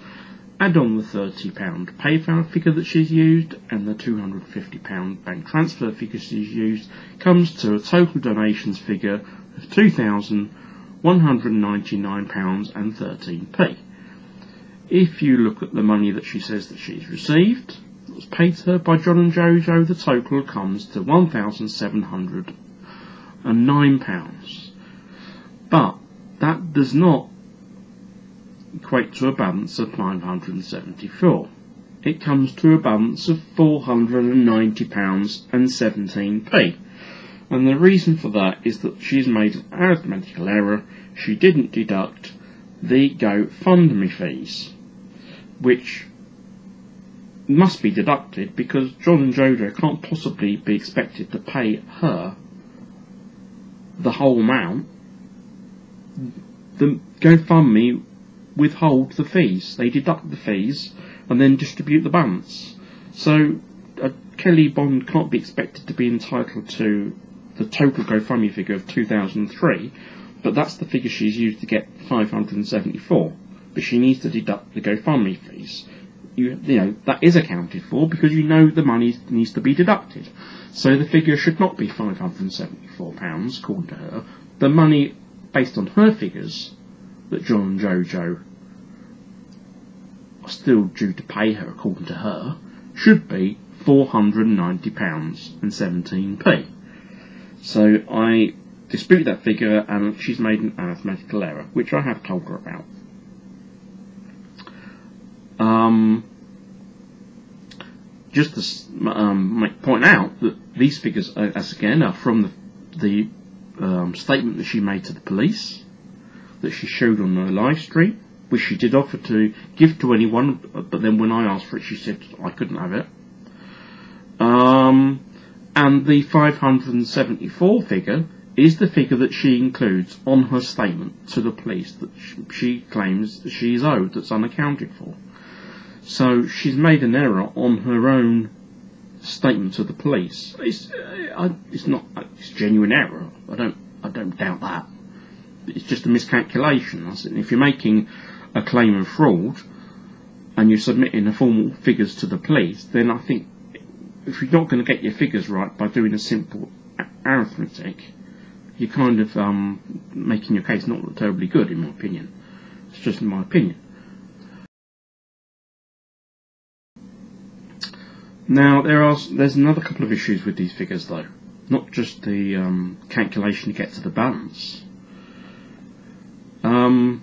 Add on the £30 PayPal figure that she's used and the £250 bank transfer figure she's used, comes to a total donations figure of £2,199.13. If you look at the money that she says that she's received, that was paid to her by John and Jojo, the total comes to £1,709. But that does not equate to a balance of £574. It comes to a balance of £490.17. And the reason for that is that she's made an arithmetical error. She didn't deduct the GoFundMe fees, which must be deducted because John and Jojo can't possibly be expected to pay her the whole amount. The GoFundMe withhold the fees. They deduct the fees and then distribute the balance. So Kelli Bond can't be expected to be entitled to the total GoFundMe figure of 2003, but that's the figure she's used to get 574. But she needs to deduct the GoFundMe fees. You know that is accounted for because you know the money needs to be deducted. So the figure should not be £574 according to her. The money based on her figures that John and Jojo are still due to pay her according to her should be £490.17. So I dispute that figure, and she's made an arithmetical error, which I have told her about. Just to point out that these figures, as again, are from the statement that she made to the police, that she showed on her live stream, which she did offer to give to anyone, but then when I asked for it, she said I couldn't have it. And the 574 figure is the figure that she includes on her statement to the police that she claims that she is owed, that's unaccounted for. So she's made an error on her own statement to the police. It's genuine error. I don't doubt that. It's just a miscalculation. If you're making a claim of fraud and you're submitting the formal figures to the police, then I think if you're not going to get your figures right by doing a simple arithmetic, you're kind of making your case not look terribly good, in my opinion. It's just in my opinion. Now, there's another couple of issues with these figures, though. Not just the calculation to get to the balance. They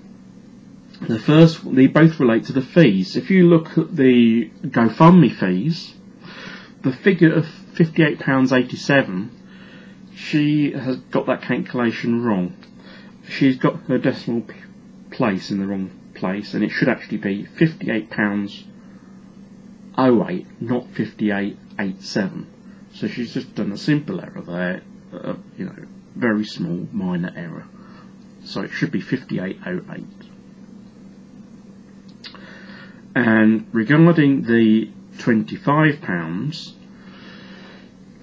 both relate to the fees. If you look at the GoFundMe fees, the figure of £58.87, she has got that calculation wrong. She's got her decimal place in the wrong place, and it should actually be £58.08, not 58.87. So she's just done a simple error there, very small minor error. So it should be 58.08. And regarding the £25,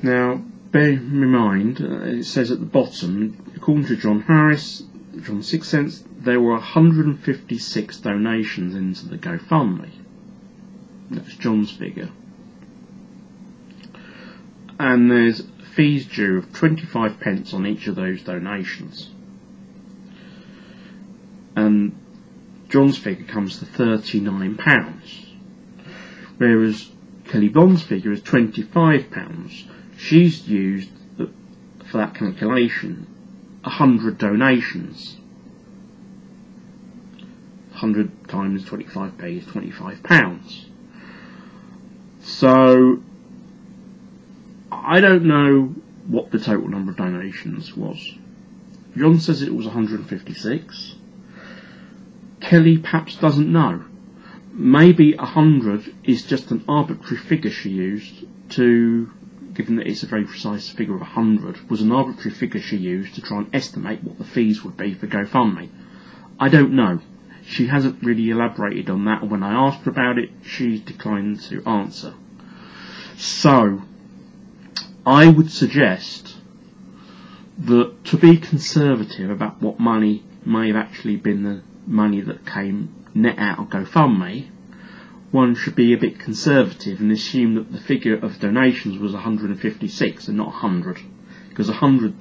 now bear in mind, it says at the bottom, according to John Harris, from Sixth Sense, there were 156 donations into the GoFundMe. That's John's figure. And there's fees due of 25p on each of those donations. And John's figure comes to £39, whereas Kelli Bond's figure is £25. She's used, for that calculation, 100 donations. 100 times 25p is £25. So I don't know what the total number of donations was. John says it was 156. Kelli perhaps doesn't know. Maybe 100 is just an arbitrary figure she used to, given that it's a very precise figure of 100, was an arbitrary figure she used to try and estimate what the fees would be for GoFundMe. I don't know. She hasn't really elaborated on that, and when I asked her about it, she declined to answer. So, I would suggest that to be conservative about what money may have actually been the money that came net out of GoFundMe, one should be a bit conservative and assume that the figure of donations was 156 and not 100. Because 100,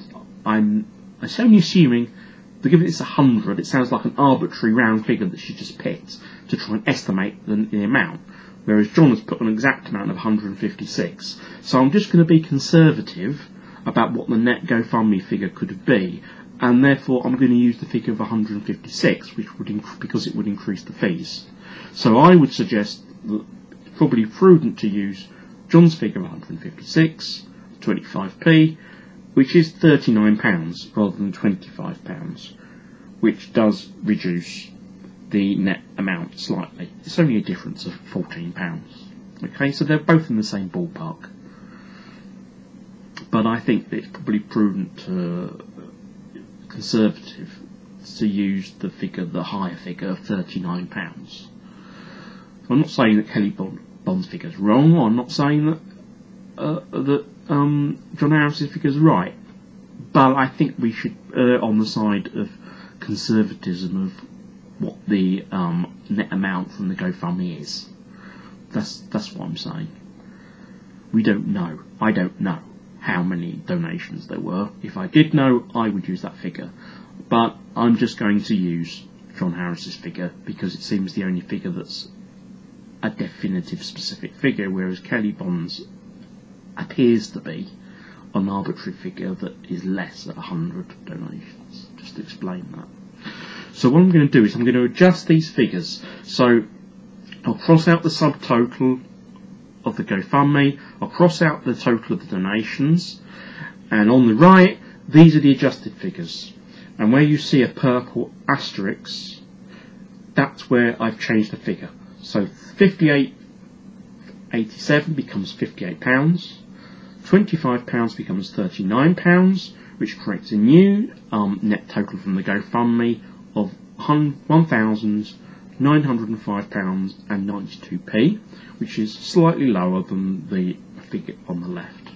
it's only assuming that given it's 100, it sounds like an arbitrary round figure that she just picked to try and estimate the amount. Whereas John has put an exact amount of 156. So I'm just going to be conservative about what the net GoFundMe figure could be, and therefore I'm going to use the figure of 156, because it would increase the fees. So I would suggest that it's probably prudent to use John's figure of 156, 25p, which is £39 rather than £25, which does reduce the net amount slightly. It's only a difference of £14. Okay, so they're both in the same ballpark. But I think that it's probably prudent to conservative to use the higher figure of £39. I'm not saying that Kelli Bond's figure is wrong, or I'm not saying that John Harris's figure is right, but I think we should err on the side of conservatism of what the net amount from the GoFundMe is. That's what I'm saying. We don't know. I don't know how many donations there were. If I did know, I would use that figure. But I'm just going to use John Harris's figure because it seems the only figure that's a definitive specific figure, whereas Kelli Bond's appears to be an arbitrary figure that is less at 100 donations. Just to explain that. So what I'm going to do is I'm going to adjust these figures. So I'll cross out the subtotal of the GoFundMe, I'll cross out the total of the donations, and on the right, these are the adjusted figures. And where you see a purple asterisk, that's where I've changed the figure. So 58.87 becomes £58, £25 becomes £39, which creates a new net total from the GoFundMe of £1,905.92, which is slightly lower than the figure on the left,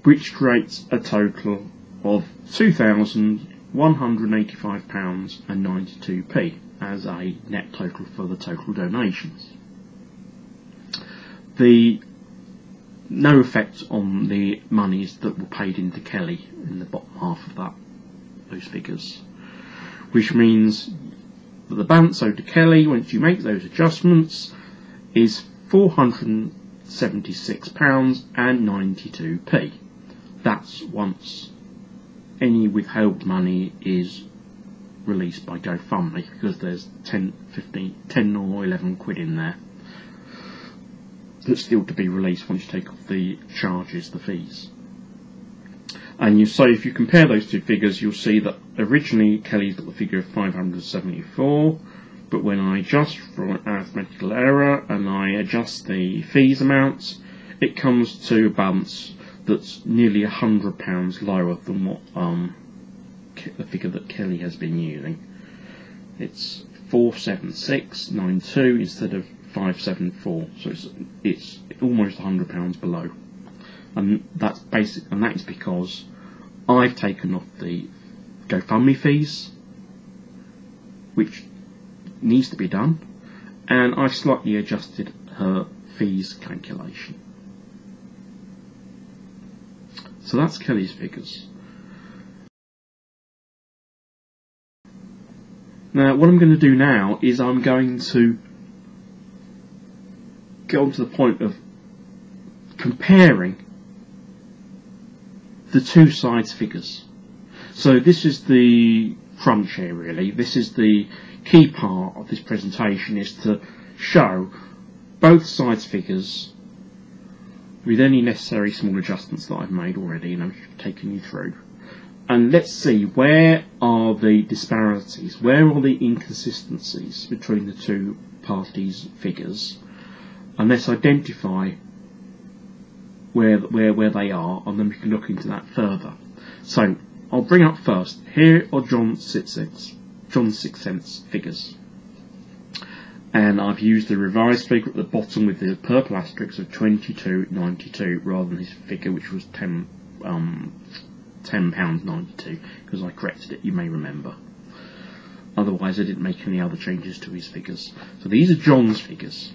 which creates a total of £2,185.92 as a net total for the total donations. The no effect on the monies that were paid into Kelli in the bottom half of those figures, which means that the balance owed to Kelli, once you make those adjustments, is £476.92. That's once any withheld money is released by GoFundMe, because there's 10 or 11 quid in there that's still to be released once you take off the charges, the fees. And if you compare those two figures, you'll see that originally Kelly's got the figure of 574, but when I adjust for an arithmetical error and I adjust the fees amounts, it comes to a balance that's nearly £100 lower than what the figure that Kelli has been using. It's 476.92 instead of 574, so it's almost £100 below, and that's basic, and that is because I've taken off the GoFundMe fees, which needs to be done, and I've slightly adjusted her fees calculation. So that's Kelli's figures. Now, what I'm going to do now is I'm going to get on to the point of comparing the two sides' figures. So this is the crunch here, really. This is the key part of this presentation, is to show both sides' figures with any necessary small adjustments that I've made already and I've taken you through. And let's see, where are the disparities, where are the inconsistencies between the two parties' figures, and let's identify where they are, and then we can look into that further. So I'll bring up first, here are John's Sixth Sense figures, and I've used the revised figure at the bottom with the purple asterisk of 22.92 rather than his figure, which was £10.92, because I corrected it, you may remember. Otherwise I didn't make any other changes to his figures. So these are John's figures.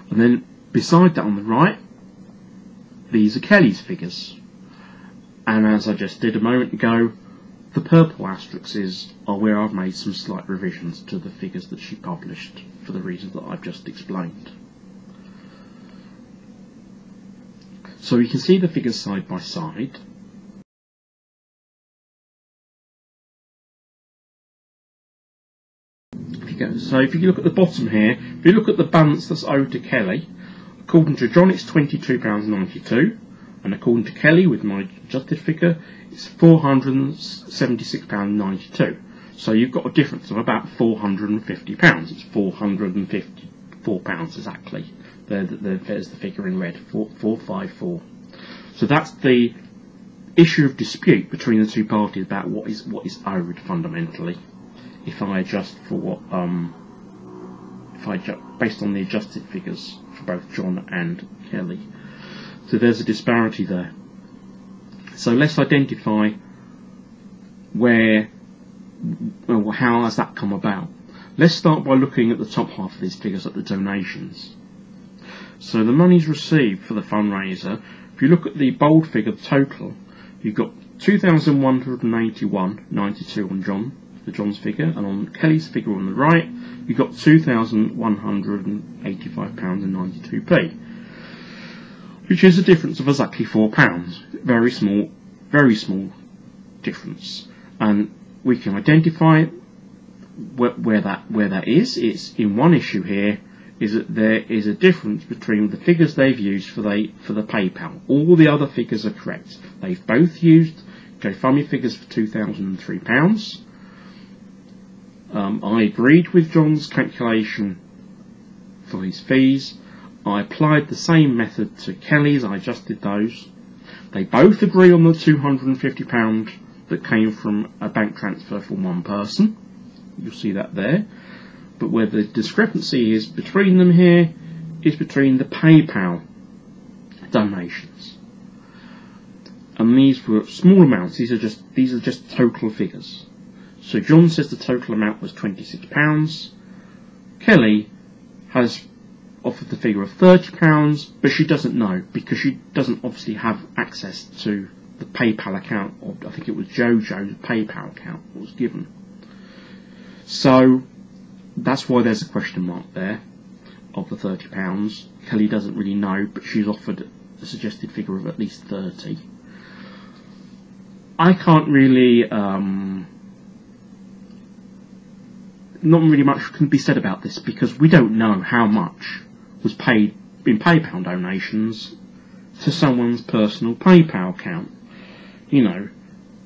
And then beside that on the right, these are Kelli's figures. And as I just did a moment ago, the purple asterisks are where I've made some slight revisions to the figures that she published for the reasons that I've just explained. So we can see the figures side by side. So if you look at the bottom here, if you look at the balance that's owed to Kelli, according to John it's £22.92, and according to Kelli, with my adjusted figure, it's £476.92. So you've got a difference of about £450. It's £454 exactly. There's the figure in red, 454. So that's the issue of dispute between the two parties about what is owed fundamentally. If I adjust for what, based on the adjusted figures for both John and Kelli. So there's a disparity there. So let's identify how has that come about. Let's start by looking at the top half of these figures, at the donations. So the monies received for the fundraiser, if you look at the bold figure, the total, you've got £2,181.92 on John's figure, and on Kelli's figure on the right, you've got £2,185.92p, which is a difference of exactly £4. Very small difference, and we can identify where that is. It's in one issue here, is that there is a difference between the figures they've used for the PayPal. All the other figures are correct. They've both used GoFundMe figures for £2,003. I agreed with John's calculation for his fees. I applied the same method to Kelli's. I adjusted those. They both agree on the £250 that came from a bank transfer from one person. You'll see that there. But where the discrepancy is between them here is between the PayPal donations. And these were small amounts. These are just total figures. So John says the total amount was £26. Kelli has offered the figure of £30, but she doesn't know because she doesn't obviously have access to the PayPal account, or I think it was Jojo's PayPal account that was given. So that's why there's a question mark there of the £30. Kelli doesn't really know, but she's offered a suggested figure of at least 30. I can't really, not really much can be said about this because we don't know how much was paid in PayPal donations to someone's personal PayPal account. You know,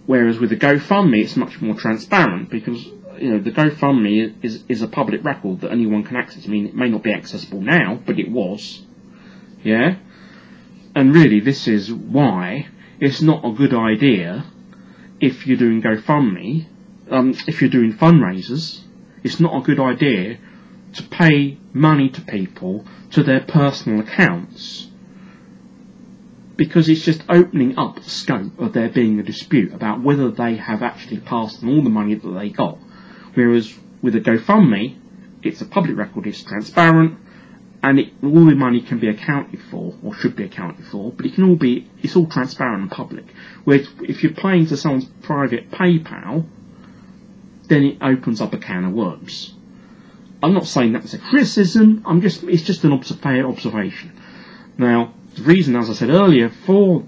whereas with the GoFundMe it's much more transparent because, you know, the GoFundMe is a public record that anyone can access. I mean, it may not be accessible now, but it was. Yeah? And really, this is why it's not a good idea if you're doing GoFundMe, if you're doing fundraisers, it's not a good idea to pay money to people to their personal accounts, because it's just opening up the scope of there being a dispute about whether they have actually passed on all the money that they got. Whereas with a GoFundMe, it's a public record, it's transparent, and all the money can be accounted for, or should be accounted for, but it's all transparent and public. Whereas if you're paying to someone's private PayPal, then it opens up a can of worms. I'm not saying that's a criticism, it's just an observation. Now, the reason, as I said earlier, for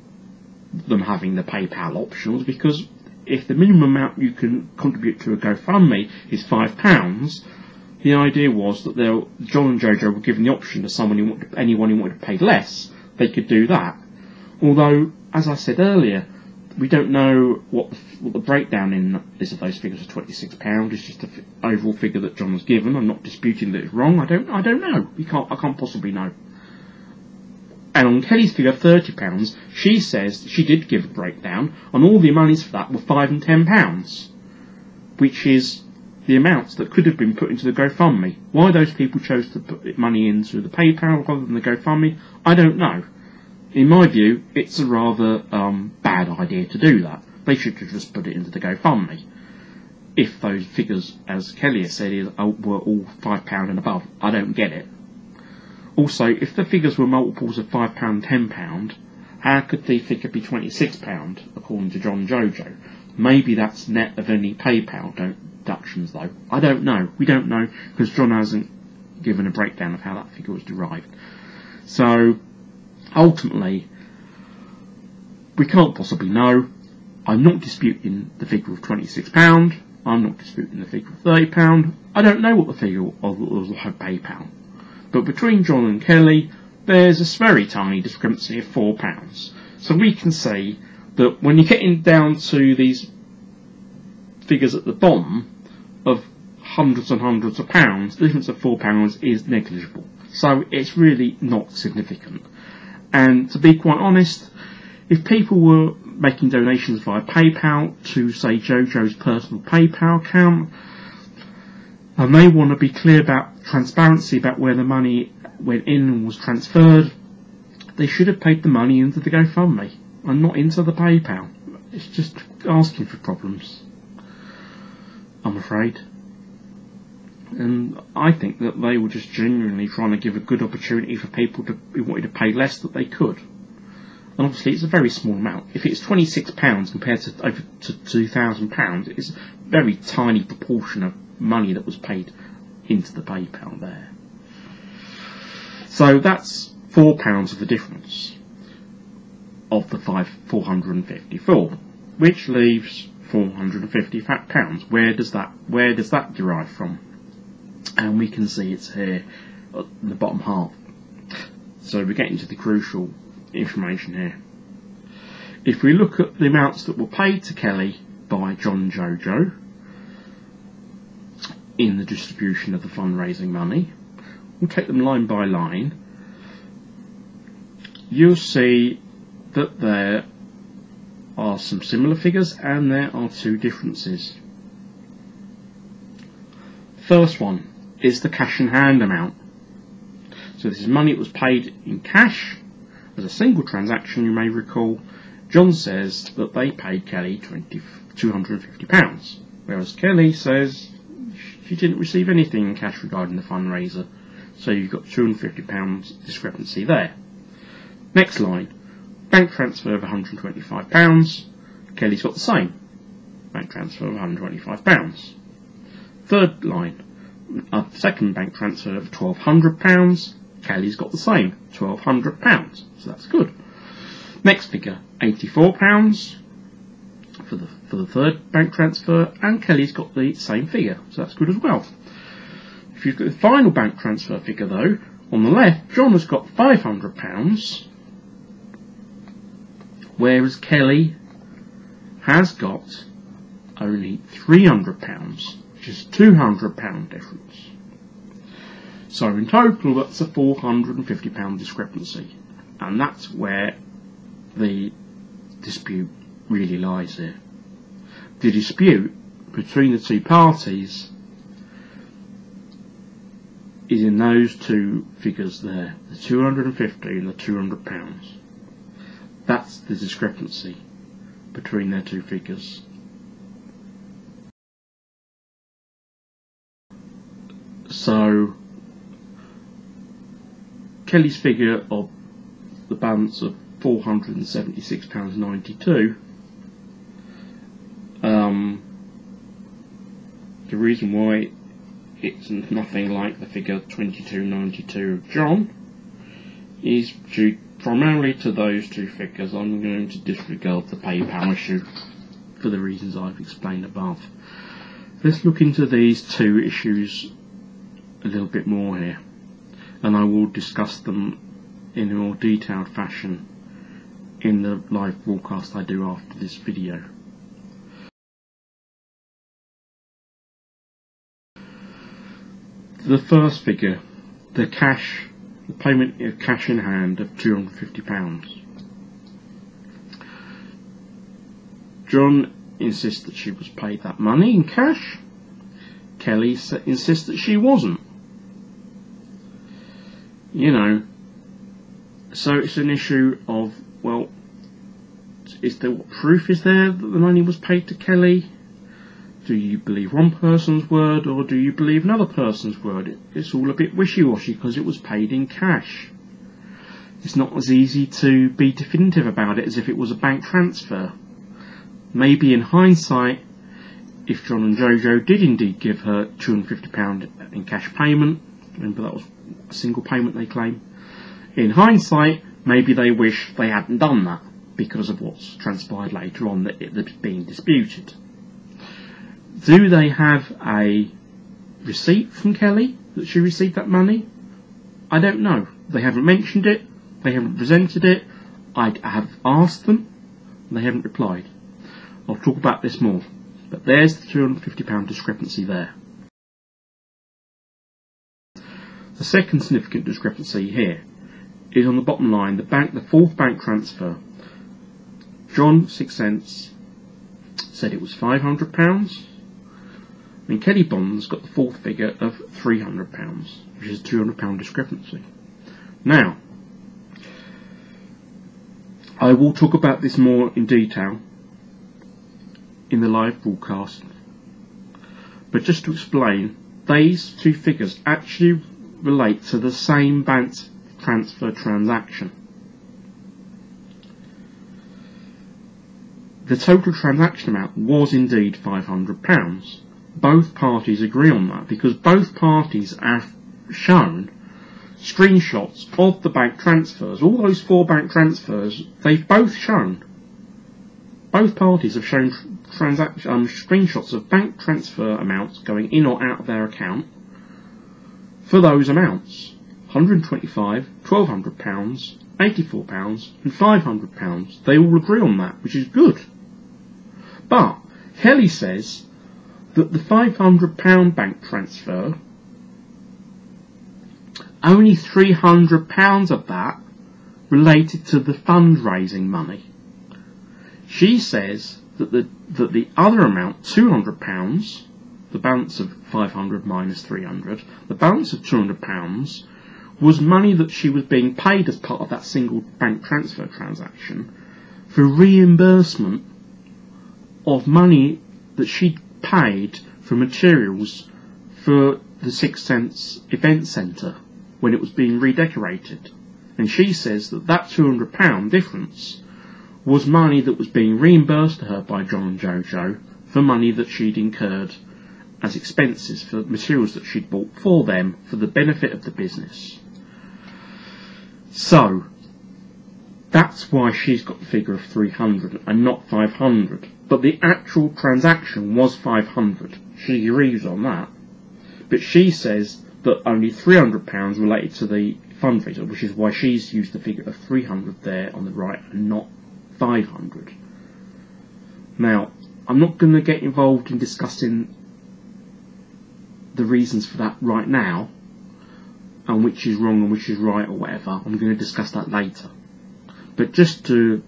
them having the PayPal option was because if the minimum amount you can contribute to a GoFundMe is £5, the idea was that John and Jojo were given the option to anyone who wanted to pay less, they could do that. Although, as I said earlier, we don't know what the breakdown in is of those figures of £26. It's just the overall figure that John was given. I'm not disputing that it's wrong. I don't know. I can't possibly know. And on Kelly's figure, £30, she says she did give a breakdown, and all the monies for that were £5 and £10, which is the amounts that could have been put into the GoFundMe. Why those people chose to put money into the PayPal rather than the GoFundMe, I don't know. In my view, it's a rather bad idea to do that. They should have just put it into the GoFundMe. If those figures, as Kelli has said, were all £5 and above, I don't get it. Also, if the figures were multiples of £5 and £10, how could the figure be £26, according to John and Jojo? Maybe that's net of any PayPal deductions, though. I don't know. We don't know, because John hasn't given a breakdown of how that figure was derived. So, ultimately, we can't possibly know. I'm not disputing the figure of £26. I'm not disputing the figure of £30. I don't know what the figure of PayPal. But between John and Kelli, there's a very tiny discrepancy of £4. So we can see that when you're getting down to these figures at the bottom of hundreds and hundreds of pounds, the difference of £4 is negligible. So it's really not significant. And to be quite honest, if people were making donations via PayPal to, say, Jojo's personal PayPal account, and they want to be clear about transparency about where the money went in and was transferred, they should have paid the money into the GoFundMe and not into the PayPal. It's just asking for problems, I'm afraid. And I think that they were just genuinely trying to give a good opportunity for people who wanted to pay less that they could. And obviously it's a very small amount. If it's £26 compared to over to £2,000, it's a very tiny proportion of money that was paid into the PayPal there. So that's £4 of the difference of the 454, which leaves £450. Where does that derive from? And we can see it's here at the bottom half. So we're getting to the crucial information here. If we look at the amounts that were paid to Kelli by John and Jojo in the distribution of the fundraising money, we'll take them line by line. You'll see that there are some similar figures and there are two differences. First one is the cash in hand amount. So this is money that was paid in cash as a single transaction. You may recall John says that they paid Kelli £250, whereas Kelli says she didn't receive anything in cash regarding the fundraiser. So you've got £250 discrepancy there. Next line, bank transfer of £125. Kelly's got the same. Bank transfer of £125. Third line, a second bank transfer of £1,200. Kelly's got the same, £1,200. So that's good. Next figure, £84 for the third bank transfer, and Kelly's got the same figure, so that's good as well. If you've got the final bank transfer figure though, on the left, John has got £500, whereas Kelly has got only £300, which is a £200 difference. So in total, that's a £450 discrepancy, and that's where the dispute really lies here. The dispute between the two parties is in those two figures there, the 250 and the £200. That's the discrepancy between their two figures. So Kelly's figure of the balance of £476.92, the reason why it's nothing like the figure £22.92 of John is due primarily to those two figures. I'm going to disregard the PayPal issue for the reasons I've explained above. Let's look into these two issues a little bit more here, and I will discuss them in a more detailed fashion in the live broadcast I do after this video. The first figure, the payment of cash in hand of £250. John insists that she was paid that money in cash. Kelly insists that she wasn't. You know, so it's an issue of, well, what proof is there that the money was paid to Kelly? Do you believe one person's word, or do you believe another person's word? It's all a bit wishy-washy because it was paid in cash. It's not as easy to be definitive about it as if it was a bank transfer. Maybe in hindsight, if John and Jojo did indeed give her £250 in cash payment, remember that was a single payment they claim, in hindsight, maybe they wish they hadn't done that because of what's transpired later on that it's being disputed. Do they have a receipt from Kelly that she received that money? I don't know. They haven't mentioned it. They haven't presented it. I have asked them. And they haven't replied. I'll talk about this more. But there's the £250 discrepancy there. The second significant discrepancy here is on the bottom line, the fourth bank transfer. John, SIXTHSENSE, said it was £500. And Kelly Bonds got the fourth figure of £300, which is a £200 discrepancy. Now, I will talk about this more in detail in the live broadcast, but just to explain, these two figures actually relate to the same bank transfer transaction. The total transaction amount was indeed £500. Both parties agree on that because both parties have shown screenshots of the bank transfers. All those 4 bank transfers, they've both shown. Both parties have shown screenshots of bank transfer amounts going in or out of their account for those amounts. £125, £1,200, £84 and £500. They all agree on that, which is good. But Kelly says that the £500 bank transfer, only £300 of that related to the fundraising money. She says that the other amount, £200, the balance of 500 minus 300, the balance of £200 was money that she was being paid as part of that single bank transfer transaction for reimbursement of money that she'd paid for materials for the SIXTHSENSE event centre when it was being redecorated. And she says that that £200 difference was money that was being reimbursed to her by John and Jojo for money that she'd incurred as expenses for materials that she'd bought for them for the benefit of the business. So that's why she's got the figure of 300 and not 500. But the actual transaction was 500. She agrees on that. But she says that only £300 related to the fundraiser, which is why she's used the figure of 300 there on the right and not 500. Now, I'm not going to get involved in discussing the reasons for that right now, and which is wrong and which is right or whatever. I'm going to discuss that later. But just to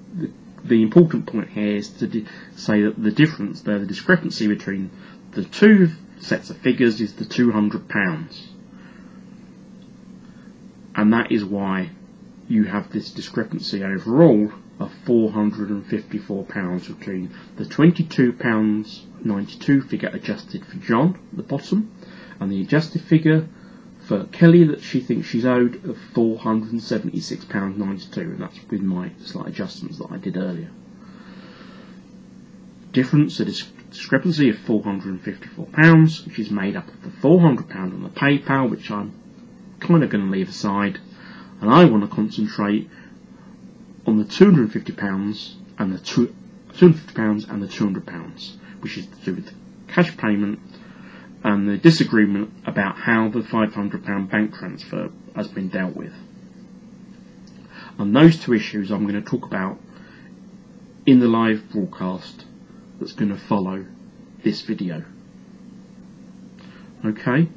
the important point here is to say that the difference there, the discrepancy between the two sets of figures is the £200. And that is why you have this discrepancy overall of £454 between the £22.92 figure adjusted for John at the bottom and the adjusted figure for Kelli that she thinks she's owed of £476.92, and that's with my slight adjustments that I did earlier. Difference, a discrepancy of £454, which is made up of the £400 on the PayPal, which I'm kind of going to leave aside, and I want to concentrate on the £250 and the £250 and the £200, which is to do with the cash payment and the disagreement about how the £500 bank transfer has been dealt with. And those two issues I'm going to talk about in the live broadcast that's going to follow this video. Okay?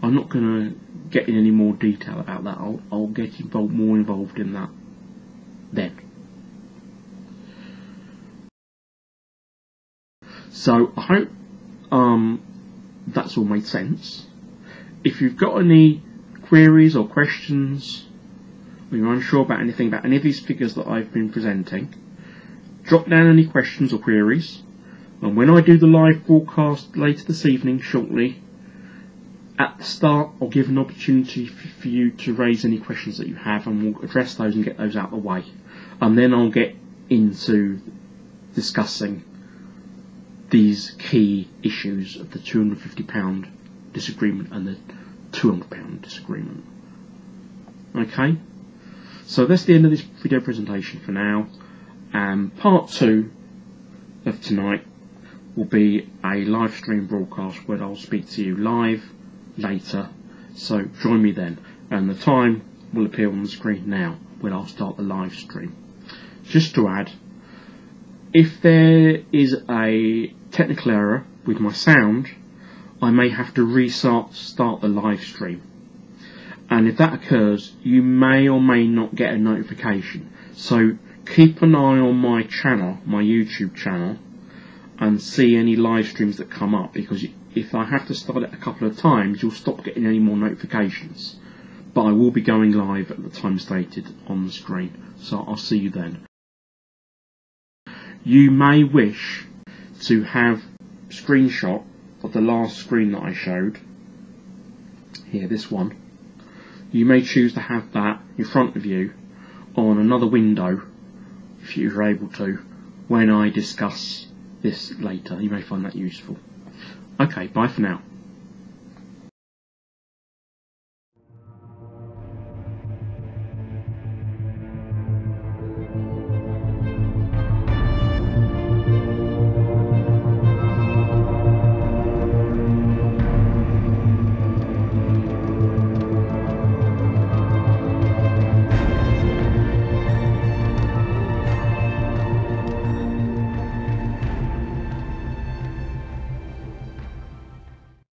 I'm not going to get in any more detail about that. I'll get more involved in that then. So I hope that's all made sense. If you've got any queries or questions, or you're unsure about anything about any of these figures that I've been presenting, drop down any questions or queries, and when I do the live broadcast later this evening shortly, at the start I'll give an opportunity for you to raise any questions that you have, and we'll address those and get those out of the way, and then I'll get into discussing these key issues of the £250 disagreement and the £200 disagreement. Okay, so that's the end of this video presentation for now, and part 2 of tonight will be a live stream broadcast where I'll speak to you live later, so join me then, and the time will appear on the screen now when I'll start the live stream. Just to add, if there is a technical error with my sound, I may have to start the live stream, and if that occurs you may or may not get a notification, so keep an eye on my channel, my YouTube channel, and see any live streams that come up, because if I have to start it a couple of times you'll stop getting any more notifications, but I will be going live at the time stated on the screen, so I'll see you then. You may wish to have a screenshot of the last screen that I showed, here, this one. You may choose to have that in front of you on another window, if you're able to, when I discuss this later. You may find that useful. Okay, bye for now.